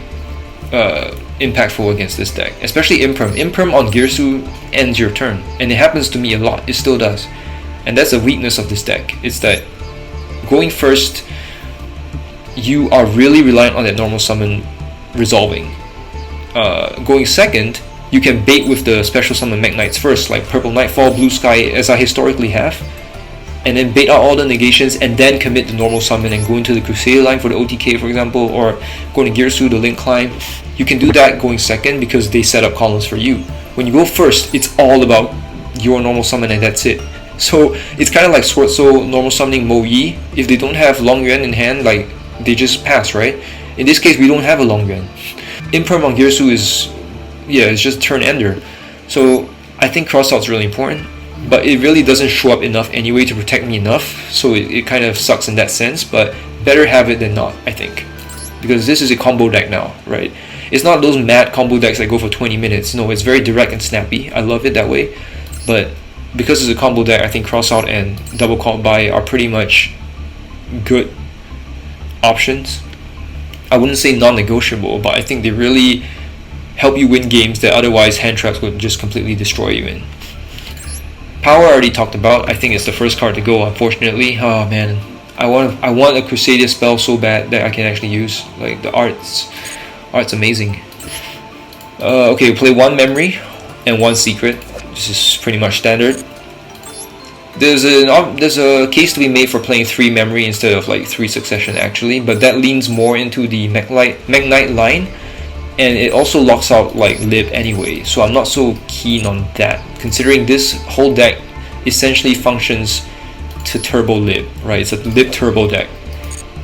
impactful against this deck, especially Imperm. Imperm on Girsu ends your turn, and it happens to me a lot. It still does, and that's a weakness of this deck. It's that going first, you are really reliant on that normal summon resolving. Going second, you can bait with the special summon Mekk-Knights first, like Purple Nightfall, Blue Sky, as I historically have, and then bait out all the negations and then commit the normal summon and go into the Crusadia line for the OTK, for example, or going to Girsu, the Link Climb. You can do that going second because they set up columns for you. When you go first, it's all about your normal summon and that's it. So it's kind of like Sword Soul normal summoning Mo Yi. If they don't have Long Yuan in hand, like, they just pass, right? In this case, we don't have a Long Yuan. Imperm on Girsu is, yeah, it's just turn ender. So I think crossout's really important, but it really doesn't show up enough anyway to protect me enough, so it kind of sucks in that sense, but better have it than not, I think. Because this is a combo deck now, right? It's not those mad combo decks that go for 20 minutes. No, it's very direct and snappy. I love it that way. But because it's a combo deck, I think crossout and double caught by are pretty much good options. I wouldn't say non-negotiable, but I think they really help you win games that otherwise hand traps would just completely destroy you in. Power I already talked about. I think it's the first card to go, unfortunately. Oh man, I want a Crusadia spell so bad that I can actually use. Like, the art's amazing. Okay, play one memory and one secret. This is pretty much standard. There's a case to be made for playing 3 memory instead of like 3 succession actually, but that leans more into the Mekk-Knight line, and it also locks out like Lib anyway, so I'm not so keen on that, considering this whole deck essentially functions to turbo Lib, right? It's a Lib turbo deck,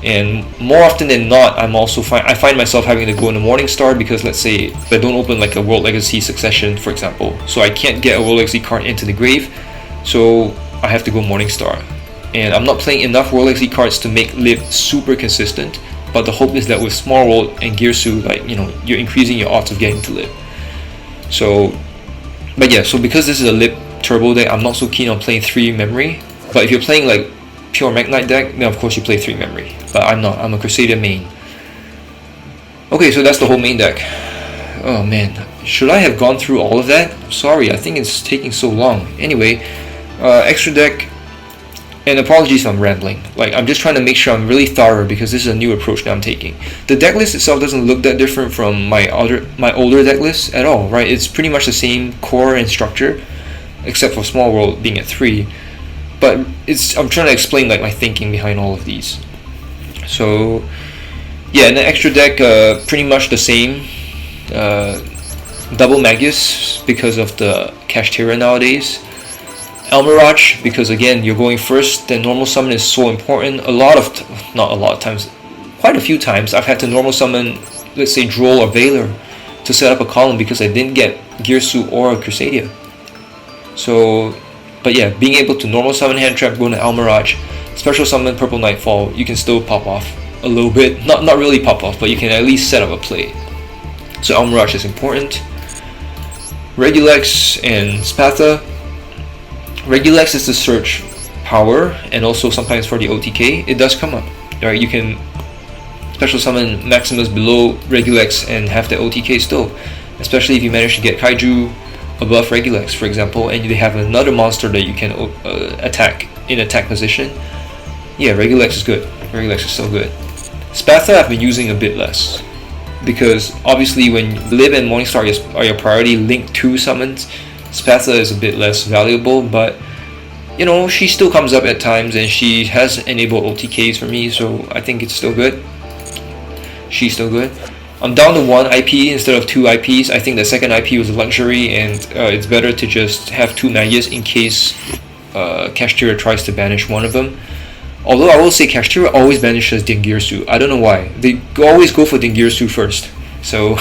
and more often than not, I find myself having to go into Morningstar because, let's say, if I don't open like a World Legacy succession, for example, so I can't get a World Legacy card into the grave, so I have to go Morningstar, and I'm not playing enough World Legacy cards to make Lib super consistent. But the hope is that with Small World and Girsu, like, you know, you're increasing your odds of getting to Lib. So, but yeah, so because this is a Lib turbo deck, I'm not so keen on playing 3 memory. But if you're playing like pure Mekk-Knight deck, then of course you play 3 memory. But I'm not. I'm a Crusadia main. Okay, so that's the whole main deck. Oh man, should I have gone through all of that? Sorry, I think it's taking so long. Anyway, extra deck. And apologies if I'm rambling. Like, I'm just trying to make sure I'm really thorough because this is a new approach that I'm taking. The deck list itself doesn't look that different from my older deck list at all, right? It's pretty much the same core and structure, except for Small World being at 3. But I'm trying to explain like my thinking behind all of these. So yeah, and the extra deck pretty much the same. Double Magus because of the Kashtira nowadays. Elmirage, because again, you're going first, then normal summon is so important. Quite a few times, I've had to normal summon, let's say, Droll or Valor to set up a column because I didn't get Girsu or Crusadia. So, but yeah, being able to normal summon hand trap, go to Elmirage, special summon Purple Nightfall, you can still pop off a little bit. Not really pop off, but you can at least set up a play. So Elmirage is important. Regulex and Spatha. Regulex is the search power, and also sometimes for the OTK, it does come up. Right, you can special summon Maximus below Regulex and have the OTK still, especially if you manage to get Kaiju above Regulex, for example, and they have another monster that you can attack in attack position. Yeah, Regulex is good. Regulex is still good. Spatha I've been using a bit less, because obviously when Lib and Morningstar are your priority Link 2 summons, Spatha is a bit less valuable, but you know, she still comes up at times and she has enabled OTKs for me, so I think it's still good. She's still good. I'm down to 1 IP instead of 2 IPs. I think the second IP was a luxury, and it's better to just have 2 Magus in case Kashtira tries to banish one of them. Although I will say Kashtira always banishes Dingirsu. I don't know why. They always go for Dingirsu first, so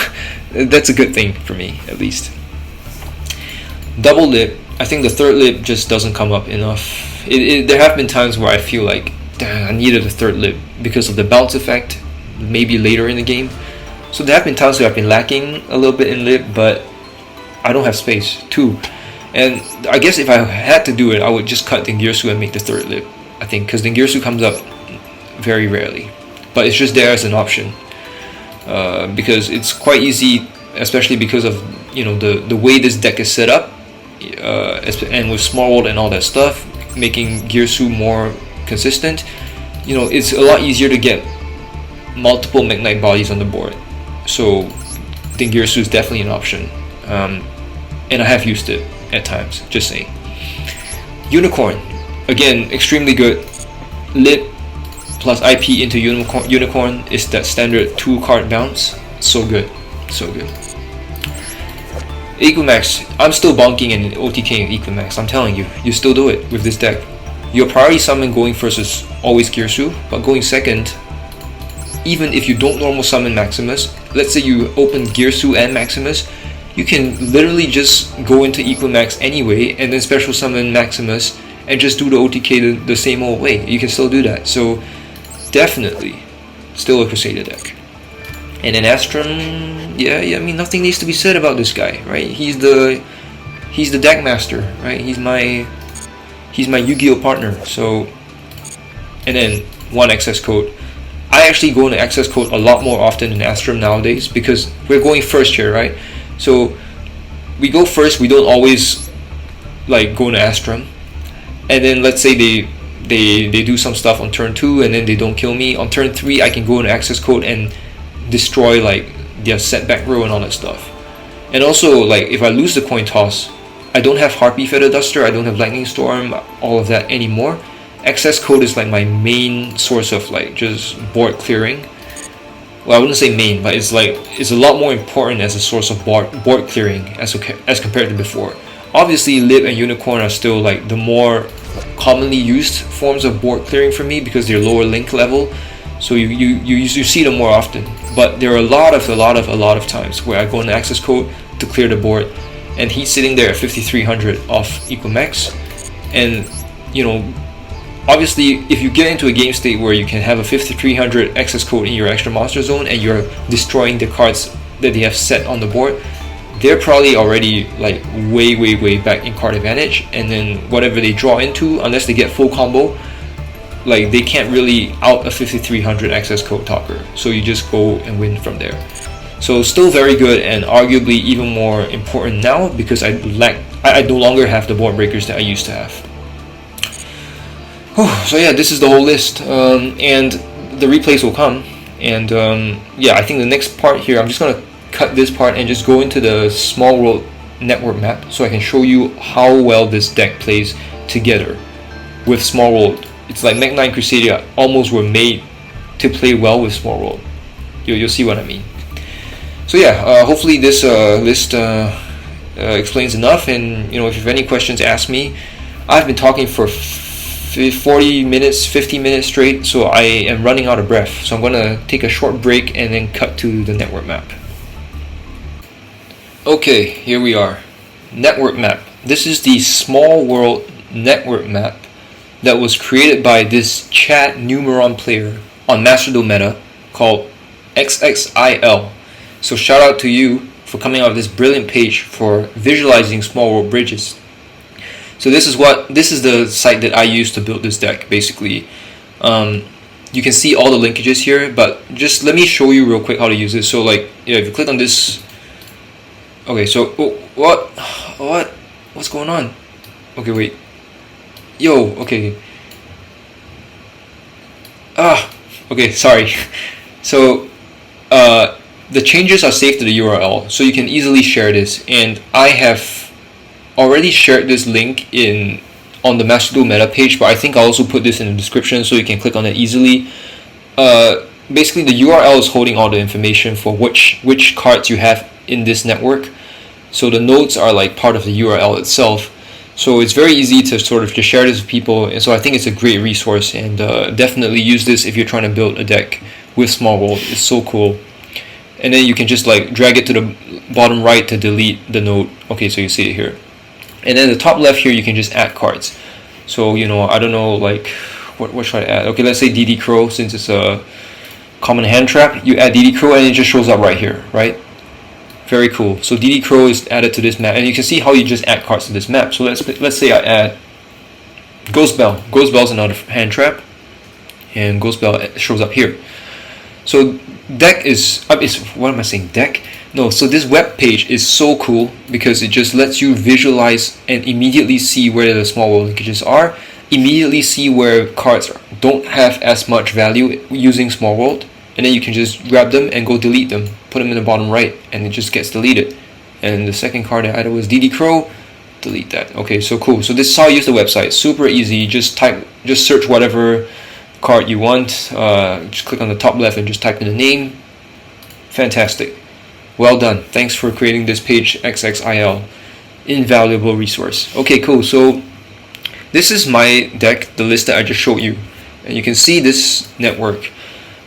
that's a good thing for me, at least. Double Lib, I think the third lip just doesn't come up enough. There have been times where I feel like, damn, I needed a third lip because of the bounce effect, maybe later in the game. So there have been times where I've been lacking a little bit in lip, but I don't have space too. And I guess if I had to do it, I would just cut Dengirsu and make the third lip, I think, because Dengirsu comes up very rarely. But it's just there as an option. Because it's quite easy, especially because of, you know, the way this deck is set up, and with small world and all that stuff, making Girsu more consistent. You know, it's a lot easier to get multiple Mekk-Knight bodies on the board. So I think Girsu is definitely an option, and I have used it at times. Just saying. Unicorn, again, extremely good. Lip plus IP into Unicorn is that standard 2-card bounce. So good, so good. Equimax, I'm still bonking and OTKing Equimax. I'm telling you, you still do it with this deck. Your priority summon going first is always Girsu, but going second, even if you don't normal summon Maximus, let's say you open Girsu and Maximus, you can literally just go into Equimax anyway and then special summon Maximus and just do the OTK the same old way. You can still do that. So definitely still a Crusadia deck. And then Astrum, yeah, I mean, nothing needs to be said about this guy, right? He's the deck master, right? He's my Yu-Gi-Oh partner. So, and then one access code. I actually go into access code a lot more often than Astrum nowadays because we're going first here, right? So we go first. We don't always like go into Astrum, and then let's say they do some stuff on turn 2 and then they don't kill me. On turn 3, I can go into access code and destroy like their setback row and all that stuff. And also, like, if I lose the coin toss, I don't have Harpy Feather Duster, I don't have Lightning Storm, all of that anymore. Access code is like my main source of like just board clearing. Well, I wouldn't say main, but it's a lot more important as a source of board clearing as compared to before. Obviously, Lip and Unicorn are still like the more commonly used forms of board clearing for me because they're lower link level. So you see them more often, but there are a lot of times where I go into access code to clear the board, and he's sitting there at 5300 off Equimax, and you know, obviously if you get into a game state where you can have a 5300 access code in your extra monster zone and you're destroying the cards that they have set on the board, they're probably already like way back in card advantage, and then whatever they draw into, unless they get full combo, like they can't really out a 5300 access code talker, so you just go and win from there. So still very good, and arguably even more important now because I no longer have the board breakers that I used to have. So yeah, this is the whole list, and the replays will come, and yeah, I think the next part here, I'm just gonna cut this part and just go into the small world network map so I can show you how well this deck plays together with small world. It's like Mekk-Knight Crusadia almost were made to play well with small world. You'll see what I mean. So yeah, hopefully this list explains enough, and you know, if you have any questions, ask me. I've been talking for 40 minutes, 50 minutes straight, so I am running out of breath. So I'm gonna take a short break and then cut to the network map. Okay, here we are. Network map. This is the small world network map that was created by this Chad Numeron player on Master Duel meta called XXIL. So shout out to you for coming out with this brilliant page for visualizing small world bridges. So this is the site that I use to build this deck basically. You can see all the linkages here, but just let me show you real quick how to use this. So like, yeah, if you click on this, okay, so what's going on? Okay, wait. Yo, okay. Okay, sorry. So, the changes are saved to the URL, so you can easily share this. And I have already shared this link on the Master Duel meta page, but I think I'll also put this in the description so you can click on it easily. Basically, the URL is holding all the information for which cards you have in this network. So the nodes are like part of the URL itself. So it's very easy to sort of just share this with people, and so I think it's a great resource, and definitely use this if you're trying to build a deck with small world. It's so cool. And then you can just like drag it to the bottom right to delete the node. Okay, so you see it here. And then the top left here, you can just add cards. So, you know, I don't know, like, what should I add? Okay, let's say DD Crow, since it's a common hand trap. You add DD Crow and it just shows up right here, right? Very cool. So DD Crow is added to this map, and you can see how you just add cards to this map. So let's say I add Ghost Bell. Ghost Bell is another hand trap, and Ghost Bell shows up here. So deck is what am I saying? Deck? No. So this web page is so cool because it just lets you visualize and immediately see where the small world linkages are. Immediately see where cards don't have as much value using small world, and then you can just grab them and go delete them, put them in the bottom right, and it just gets deleted. And the second card I added was DD Crow. Delete that. Okay, so cool. So this is how you use the website. Super easy. Just search whatever card you want. Just click on the top left and just type in the name. Fantastic. Well done. Thanks for creating this page, XXIL. Invaluable resource. Okay, cool. So this is my deck, the list that I just showed you, and you can see this network.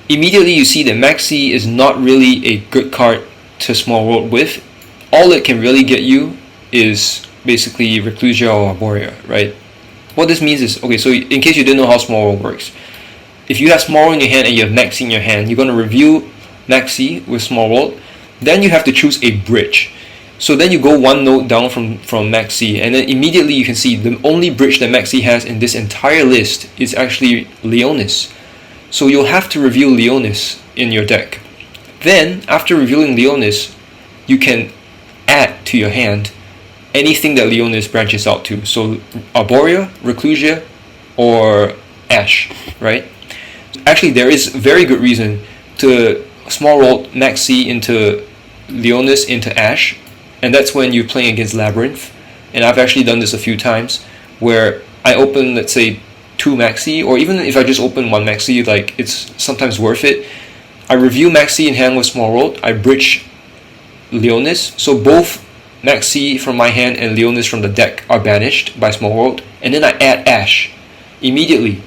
Immediately you see that Maxi is not really a good card to small world with. All it can really get you is basically Reclusia or Arborea, right? What this means is, okay, so in case you didn't know how small world works, if you have small world in your hand and you have Maxi in your hand, you're going to review Maxi with small world, then you have to choose a bridge. So then you go one node down from Maxi, and then immediately you can see the only bridge that Maxi has in this entire list is actually Leonis. So you'll have to review Leonis in your deck. Then, after reviewing Leonis, you can add to your hand anything that Leonis branches out to. So Arborea, Reclusia, or Ash, right? Actually, there is very good reason to small roll Maxi into Leonis into Ash, and that's when you're playing against Labyrinth. And I've actually done this a few times where I open, let's say, 2 Maxi, or even if I just open 1 Maxi, like, it's sometimes worth it. I review Maxi in hand with small world, I bridge Leonis, so both Maxi from my hand and Leonis from the deck are banished by small world, and then I add Ash immediately.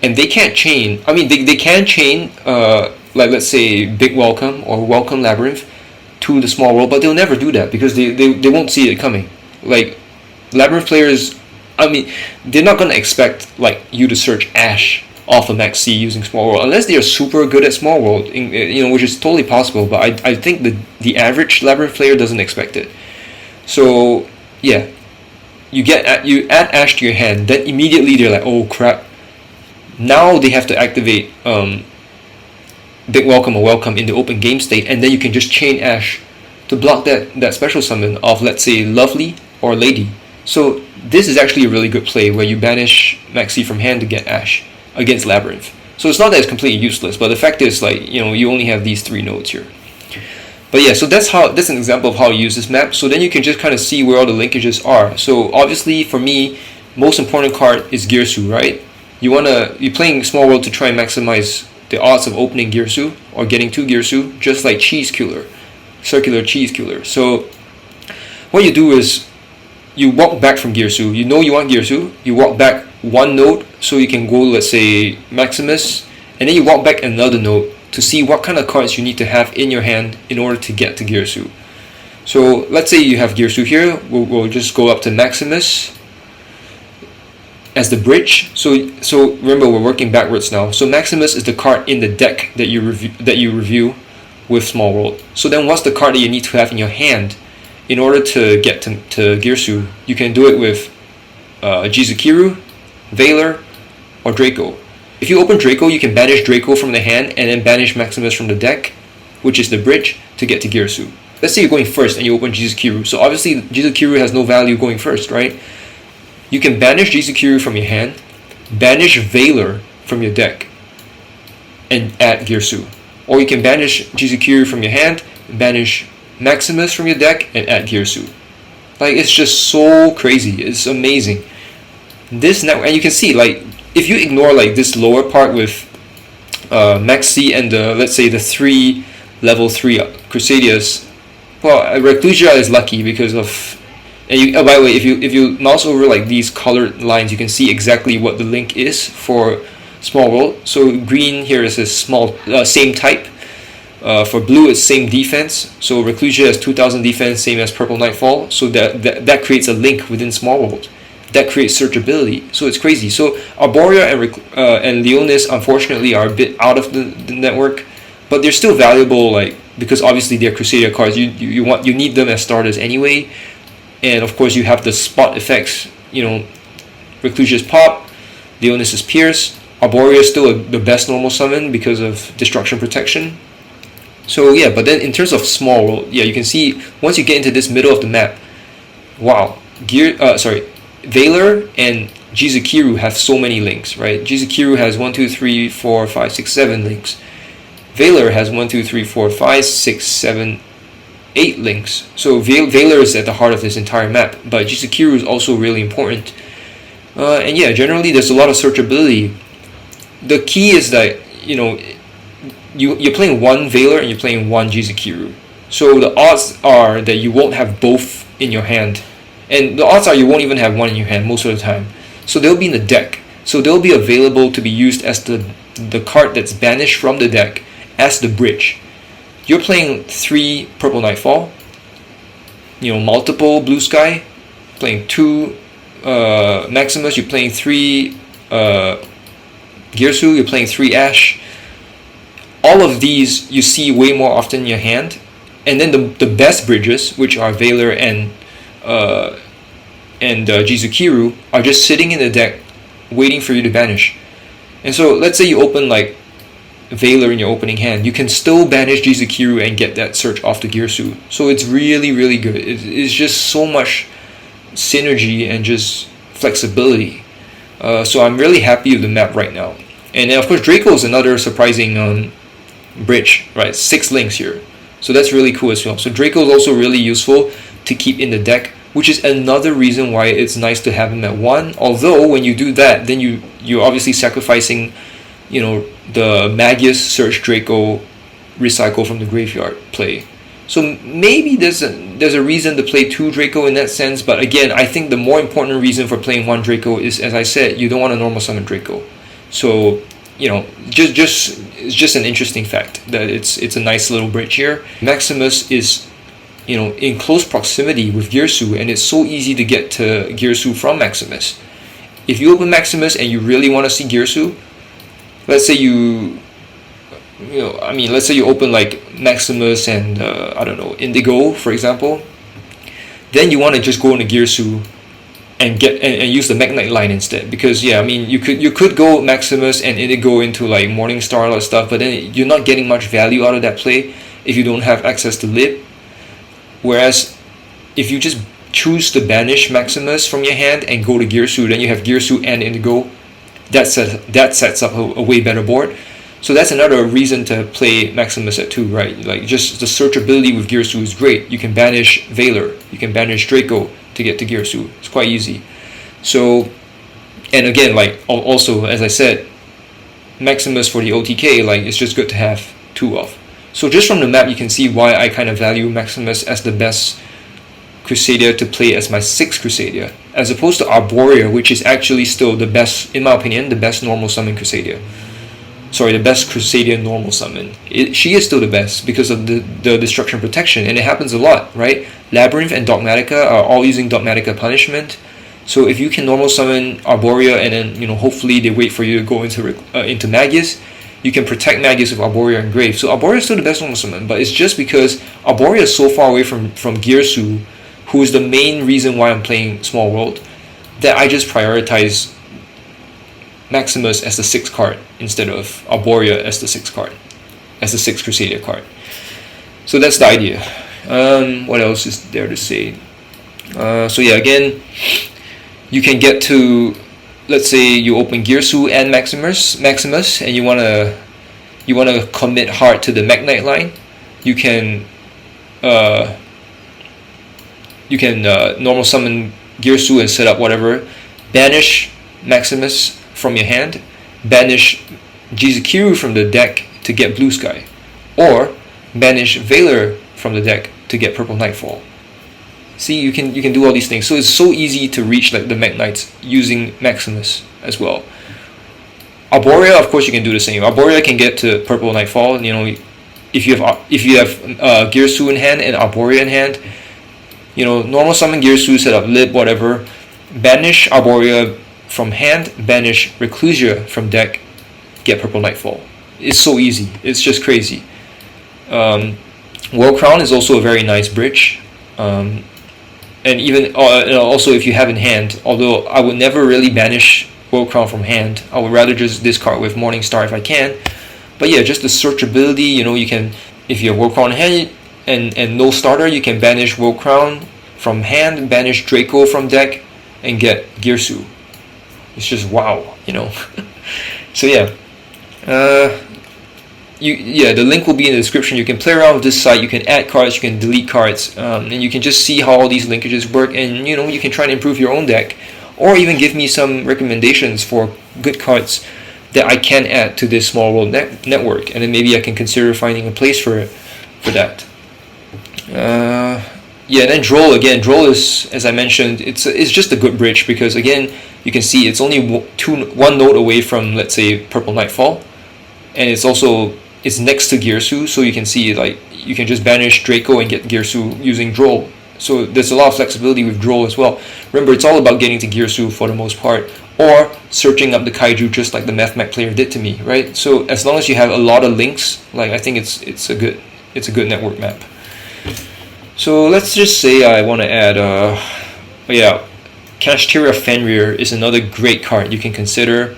And they can't chain, I mean, they can chain, like, let's say, Big Welcome or Welcome Labyrinth to the small world, but they'll never do that because they won't see it coming. Like, Labyrinth players, I mean, they're not going to expect, like, you to search Ash off of Maxi using small world unless they are super good at small world, you know, which is totally possible, but I think the average Labyrinth player doesn't expect it. So yeah, you add Ash to your hand, then immediately they're like, oh crap, now they have to activate Big Welcome or Welcome in the open game state, and then you can just chain Ash to block that special summon of, let's say, Lovely or Lady. So this is actually a really good play where you banish Maxi from hand to get Ash against Labyrinth. So it's not that it's completely useless, but the fact is, like, you know, you only have these 3 nodes here. But yeah, so that's an example of how you use this map. So then you can just kind of see where all the linkages are. So obviously for me, most important card is Girsu, right? You're playing small world to try and maximize the odds of opening Girsu or getting to Girsu, just like Cheese Cooler, Circular Cheese Cooler. So what you do is you walk back from Girsu. You know you want Girsu. You walk back 1 node so you can go, let's say, Maximus, and then you walk back another node to see what kind of cards you need to have in your hand in order to get to Girsu. So let's say you have Girsu here. We'll just go up to Maximus as the bridge. So remember, we're working backwards now. So Maximus is the card in the deck that you review with small world. So then what's the card that you need to have in your hand in order to get to Girsu? You can do it with Jizukiru, Valor, or Draco. If you open Draco, you can banish Draco from the hand and then banish Maximus from the deck, which is the bridge, to get to Girsu. Let's say you're going first and you open Jizukiru. So obviously Jizukiru has no value going first, right? You can banish Jizukiru from your hand, banish Valor from your deck, and add Girsu. Or you can banish Jizukiru from your hand, banish Maximus from your deck, and add Girsu. Like, it's just so crazy. It's amazing. This network, and you can see, like, if you ignore, like, this lower part with Maxi and let's say the 3 level 3 Crusadias, well, Reclusia is lucky because of, and by the way, if you mouse over, like, these colored lines, you can see exactly what the link is for small world. So green here is a small same type. For blue, it's same defense. So Reclusia has 2000 defense, same as Purple Nightfall. So that creates a link within Small World. That creates searchability. So it's crazy. So Arborea and Leonis, unfortunately, are a bit out of the network, but they're still valuable, like, because obviously they're Crusadia cards. You need them as starters anyway. And of course, you have the spot effects. Reclusia's Pop, Leonis' Pierce. Arborea is still the best normal summon because of Destruction Protection. So yeah, but then in terms of Small World, yeah, you can see once you get into this middle of the map, wow, Valor and Jizukiru have so many links, right? Jizukiru has 1, 2, 3, 4, 5, 6, 7 links. Valor has 1, 2, 3, 4, 5, 6, 7, 8 links. So Valor is at the heart of this entire map, but Jizukiru is also really important. And yeah, generally there's a lot of searchability. The key is that, you're playing one Valor and you're playing one Jizukiru. So the odds are that you won't have both in your hand. And the odds are you won't even have one in your hand most of the time. So they'll be in the deck. So they'll be available to be used as the card that's banished from the deck as the bridge. You're playing 3 Purple Nightfall, multiple Blue Sky, playing 2 Maximus, you're playing 3 Girsu, you're playing 3 Ash. All of these you see way more often in your hand. And then the best bridges, which are Valor and Jizukiru, are just sitting in the deck waiting for you to banish. And so let's say you open like Valor in your opening hand, you can still banish Jizukiru and get that search off the Girsu. So it's really, really good. It's just so much synergy and just flexibility. So I'm really happy with the map right now. And then of course Draco is another surprising bridge, right? 6 links here. So that's really cool as well. So Draco is also really useful to keep in the deck, which is another reason why it's nice to have him at 1. Although when you do that, then you're obviously sacrificing, the Magus Search Draco recycle from the graveyard play. So maybe there's a reason to play 2 Draco in that sense, but again, I think the more important reason for playing 1 Draco is, as I said, you don't want to normal summon Draco. So it's just an interesting fact that it's a nice little bridge here. Maximus is in close proximity with Girsu, and it's so easy to get to Girsu from Maximus. If you open Maximus and you really want to see Girsu, let's say let's say you open like Maximus and Indigo, for example, then you want to just go into Girsu and use the Mekk-Knight line instead, because you could go Maximus and Indigo into like Morningstar or stuff, but then you're not getting much value out of that play if you don't have access to Lib. Whereas if you just choose to banish Maximus from your hand and go to Girsu, then you have Girsu and Indigo. That sets up a way better board. So that's another reason to play Maximus at 2, right? Like, just the searchability with Girsu is great. You can banish Valor, you can banish Draco to get to Girsu. It's quite easy. So, and again, like, also, as I said, Maximus for the OTK, like, it's just good to have 2 of. So just from the map, you can see why I kind of value Maximus as the best Crusadia to play as my 6th Crusadia, as opposed to Arborea, which is actually still the best, in my opinion, the best normal summon Crusadia. Sorry, the best Crusadia normal summon. She is still the best because of the destruction protection, and it happens a lot, right? Labyrinth and Dogmatica are all using Dogmatica punishment. So if you can normal summon Arborea and then hopefully they wait for you to go into Magus, you can protect Magus with Arborea and Grave. So Arborea is still the best normal summon, but it's just because Arborea is so far away from Girsu, who is the main reason why I'm playing Small World, that I just prioritize Maximus as the 6th card instead of Arborea as the 6th card, as the 6th Crusadia card. So that's the idea. What else is there to say? So yeah, again, you can get to, let's say you open Girsu and Maximus, and you wanna commit hard to the Mekk-Knight line. You can normal summon Girsu and set up whatever, banish Maximus from your hand, banish Jizukiru from the deck to get Blue Sky, or banish Valor from the deck to get Purple Nightfall. See, you can do all these things. So it's so easy to reach like the Mekk-Knights using Maximus as well. Arborea, of course, you can do the same. Arborea can get to Purple Nightfall. if you have Girsu in hand and Arborea in hand, normal summon Girsu, set up Lib, whatever, banish Arborea from hand, banish Reclusia from deck, get Purple Nightfall. It's so easy. It's just crazy. World Crown is also a very nice bridge. And even also if you have in hand, although I would never really banish World Crown from hand, I would rather just discard with Morning Star if I can. But yeah, just the searchability, you can, if you have World Crown in hand and no starter, you can banish World Crown from hand, banish Draco from deck, and get Girsu. It's just wow, So yeah. The link will be in the description. You can play around with this site, you can add cards, you can delete cards, and you can just see how all these linkages work, and you can try and improve your own deck, or even give me some recommendations for good cards that I can add to this small world network, and then maybe I can consider finding a place for that. And then Droll is, as I mentioned, it's just a good bridge, because again, you can see it's only one node away from, let's say, Purple Nightfall, and it's next to Girsu, so you can see you can just banish Draco and get Girsu using Droll. So there's a lot of flexibility with Droll as well. Remember, it's all about getting to Girsu for the most part, or searching up the kaiju just like the Math-Mech player did to me, right? So as long as you have a lot of links, I think it's a good network map. So let's just say I want to add Kashtira Fenrir is another great card you can consider.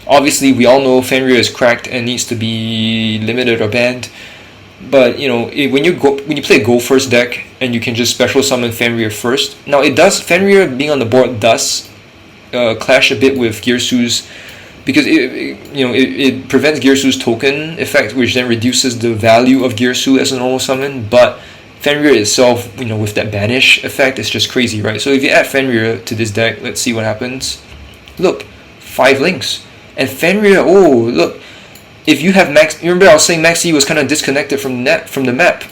Obviously, we all know Fenrir is cracked and needs to be limited or banned. But when you play a Go First deck and you can just special summon Fenrir first. Now Fenrir being on the board does clash a bit with Girsu's, because it prevents Girsu's token effect, which then reduces the value of Girsu as a normal summon. But Fenrir itself, with that banish effect, is just crazy, right? So if you add Fenrir to this deck, let's see what happens. Look, 5 links. And Fenrir, look, if you have remember I was saying Maxi was kind of disconnected from the map.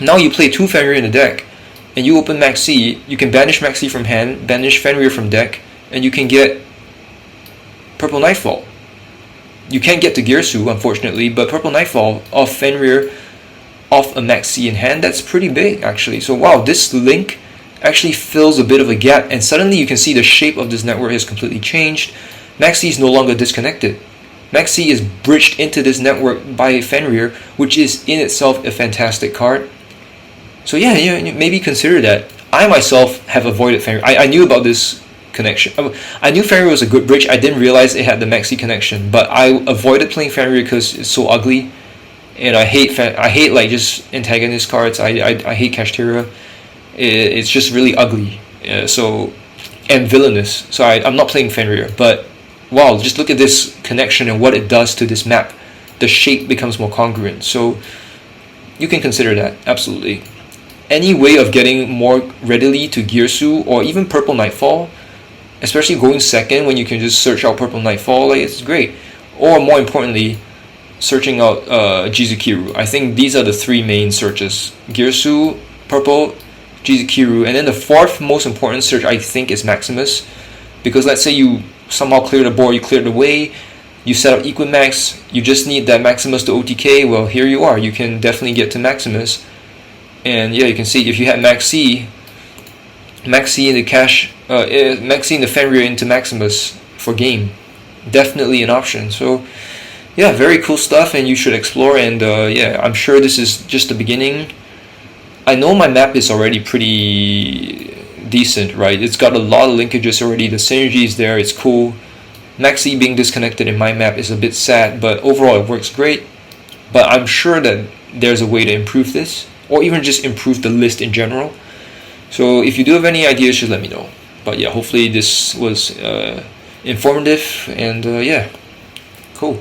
Now you play 2 Fenrir in the deck, and you open Maxi, you can banish Maxi from hand, banish Fenrir from deck, and you can get Purple Nightfall. You can't get to Girsu, unfortunately, but Purple Nightfall off Fenrir, off a Maxi in hand, that's pretty big, actually. So wow, this link actually fills a bit of a gap, and suddenly you can see the shape of this network has completely changed. Maxi is no longer disconnected. Maxi is bridged into this network by Fenrir, which is in itself a fantastic card. So yeah, maybe consider that. I myself have avoided Fenrir. I knew about this connection. I knew Fenrir was a good bridge. I didn't realize it had the Maxi connection, but I avoided playing Fenrir because it's so ugly, and I hate just antagonist cards. I hate Kashtira. It's just really ugly. And villainous. So I'm not playing Fenrir, but wow, just look at this connection and what it does to this map. The shape becomes more congruent, so you can consider that, absolutely. Any way of getting more readily to Girsu or even Purple Nightfall, especially going second when you can just search out Purple Nightfall, it's great. Or more importantly, searching out Jizukiru. I think these are the 3 main searches: Girsu, Purple, Jizukiru, and then the 4th most important search I think is Maximus, because let's say you somehow clear the board, you clear the way, you set up Equimax, you just need that Maximus to OTK, well, here you are, you can definitely get to Maximus. And yeah, you can see if you had Maxi in the Fenrir into Maximus for game, definitely an option. So yeah, very cool stuff, and you should explore, and I'm sure this is just the beginning. I know my map is already pretty decent, right? It's got a lot of linkages already, the synergy is there, it's cool. Maxi being disconnected in my map is a bit sad, but overall it works great. But I'm sure that there's a way to improve this, or even just improve the list in general. So if you do have any ideas, just let me know. But yeah, hopefully this was informative, and cool.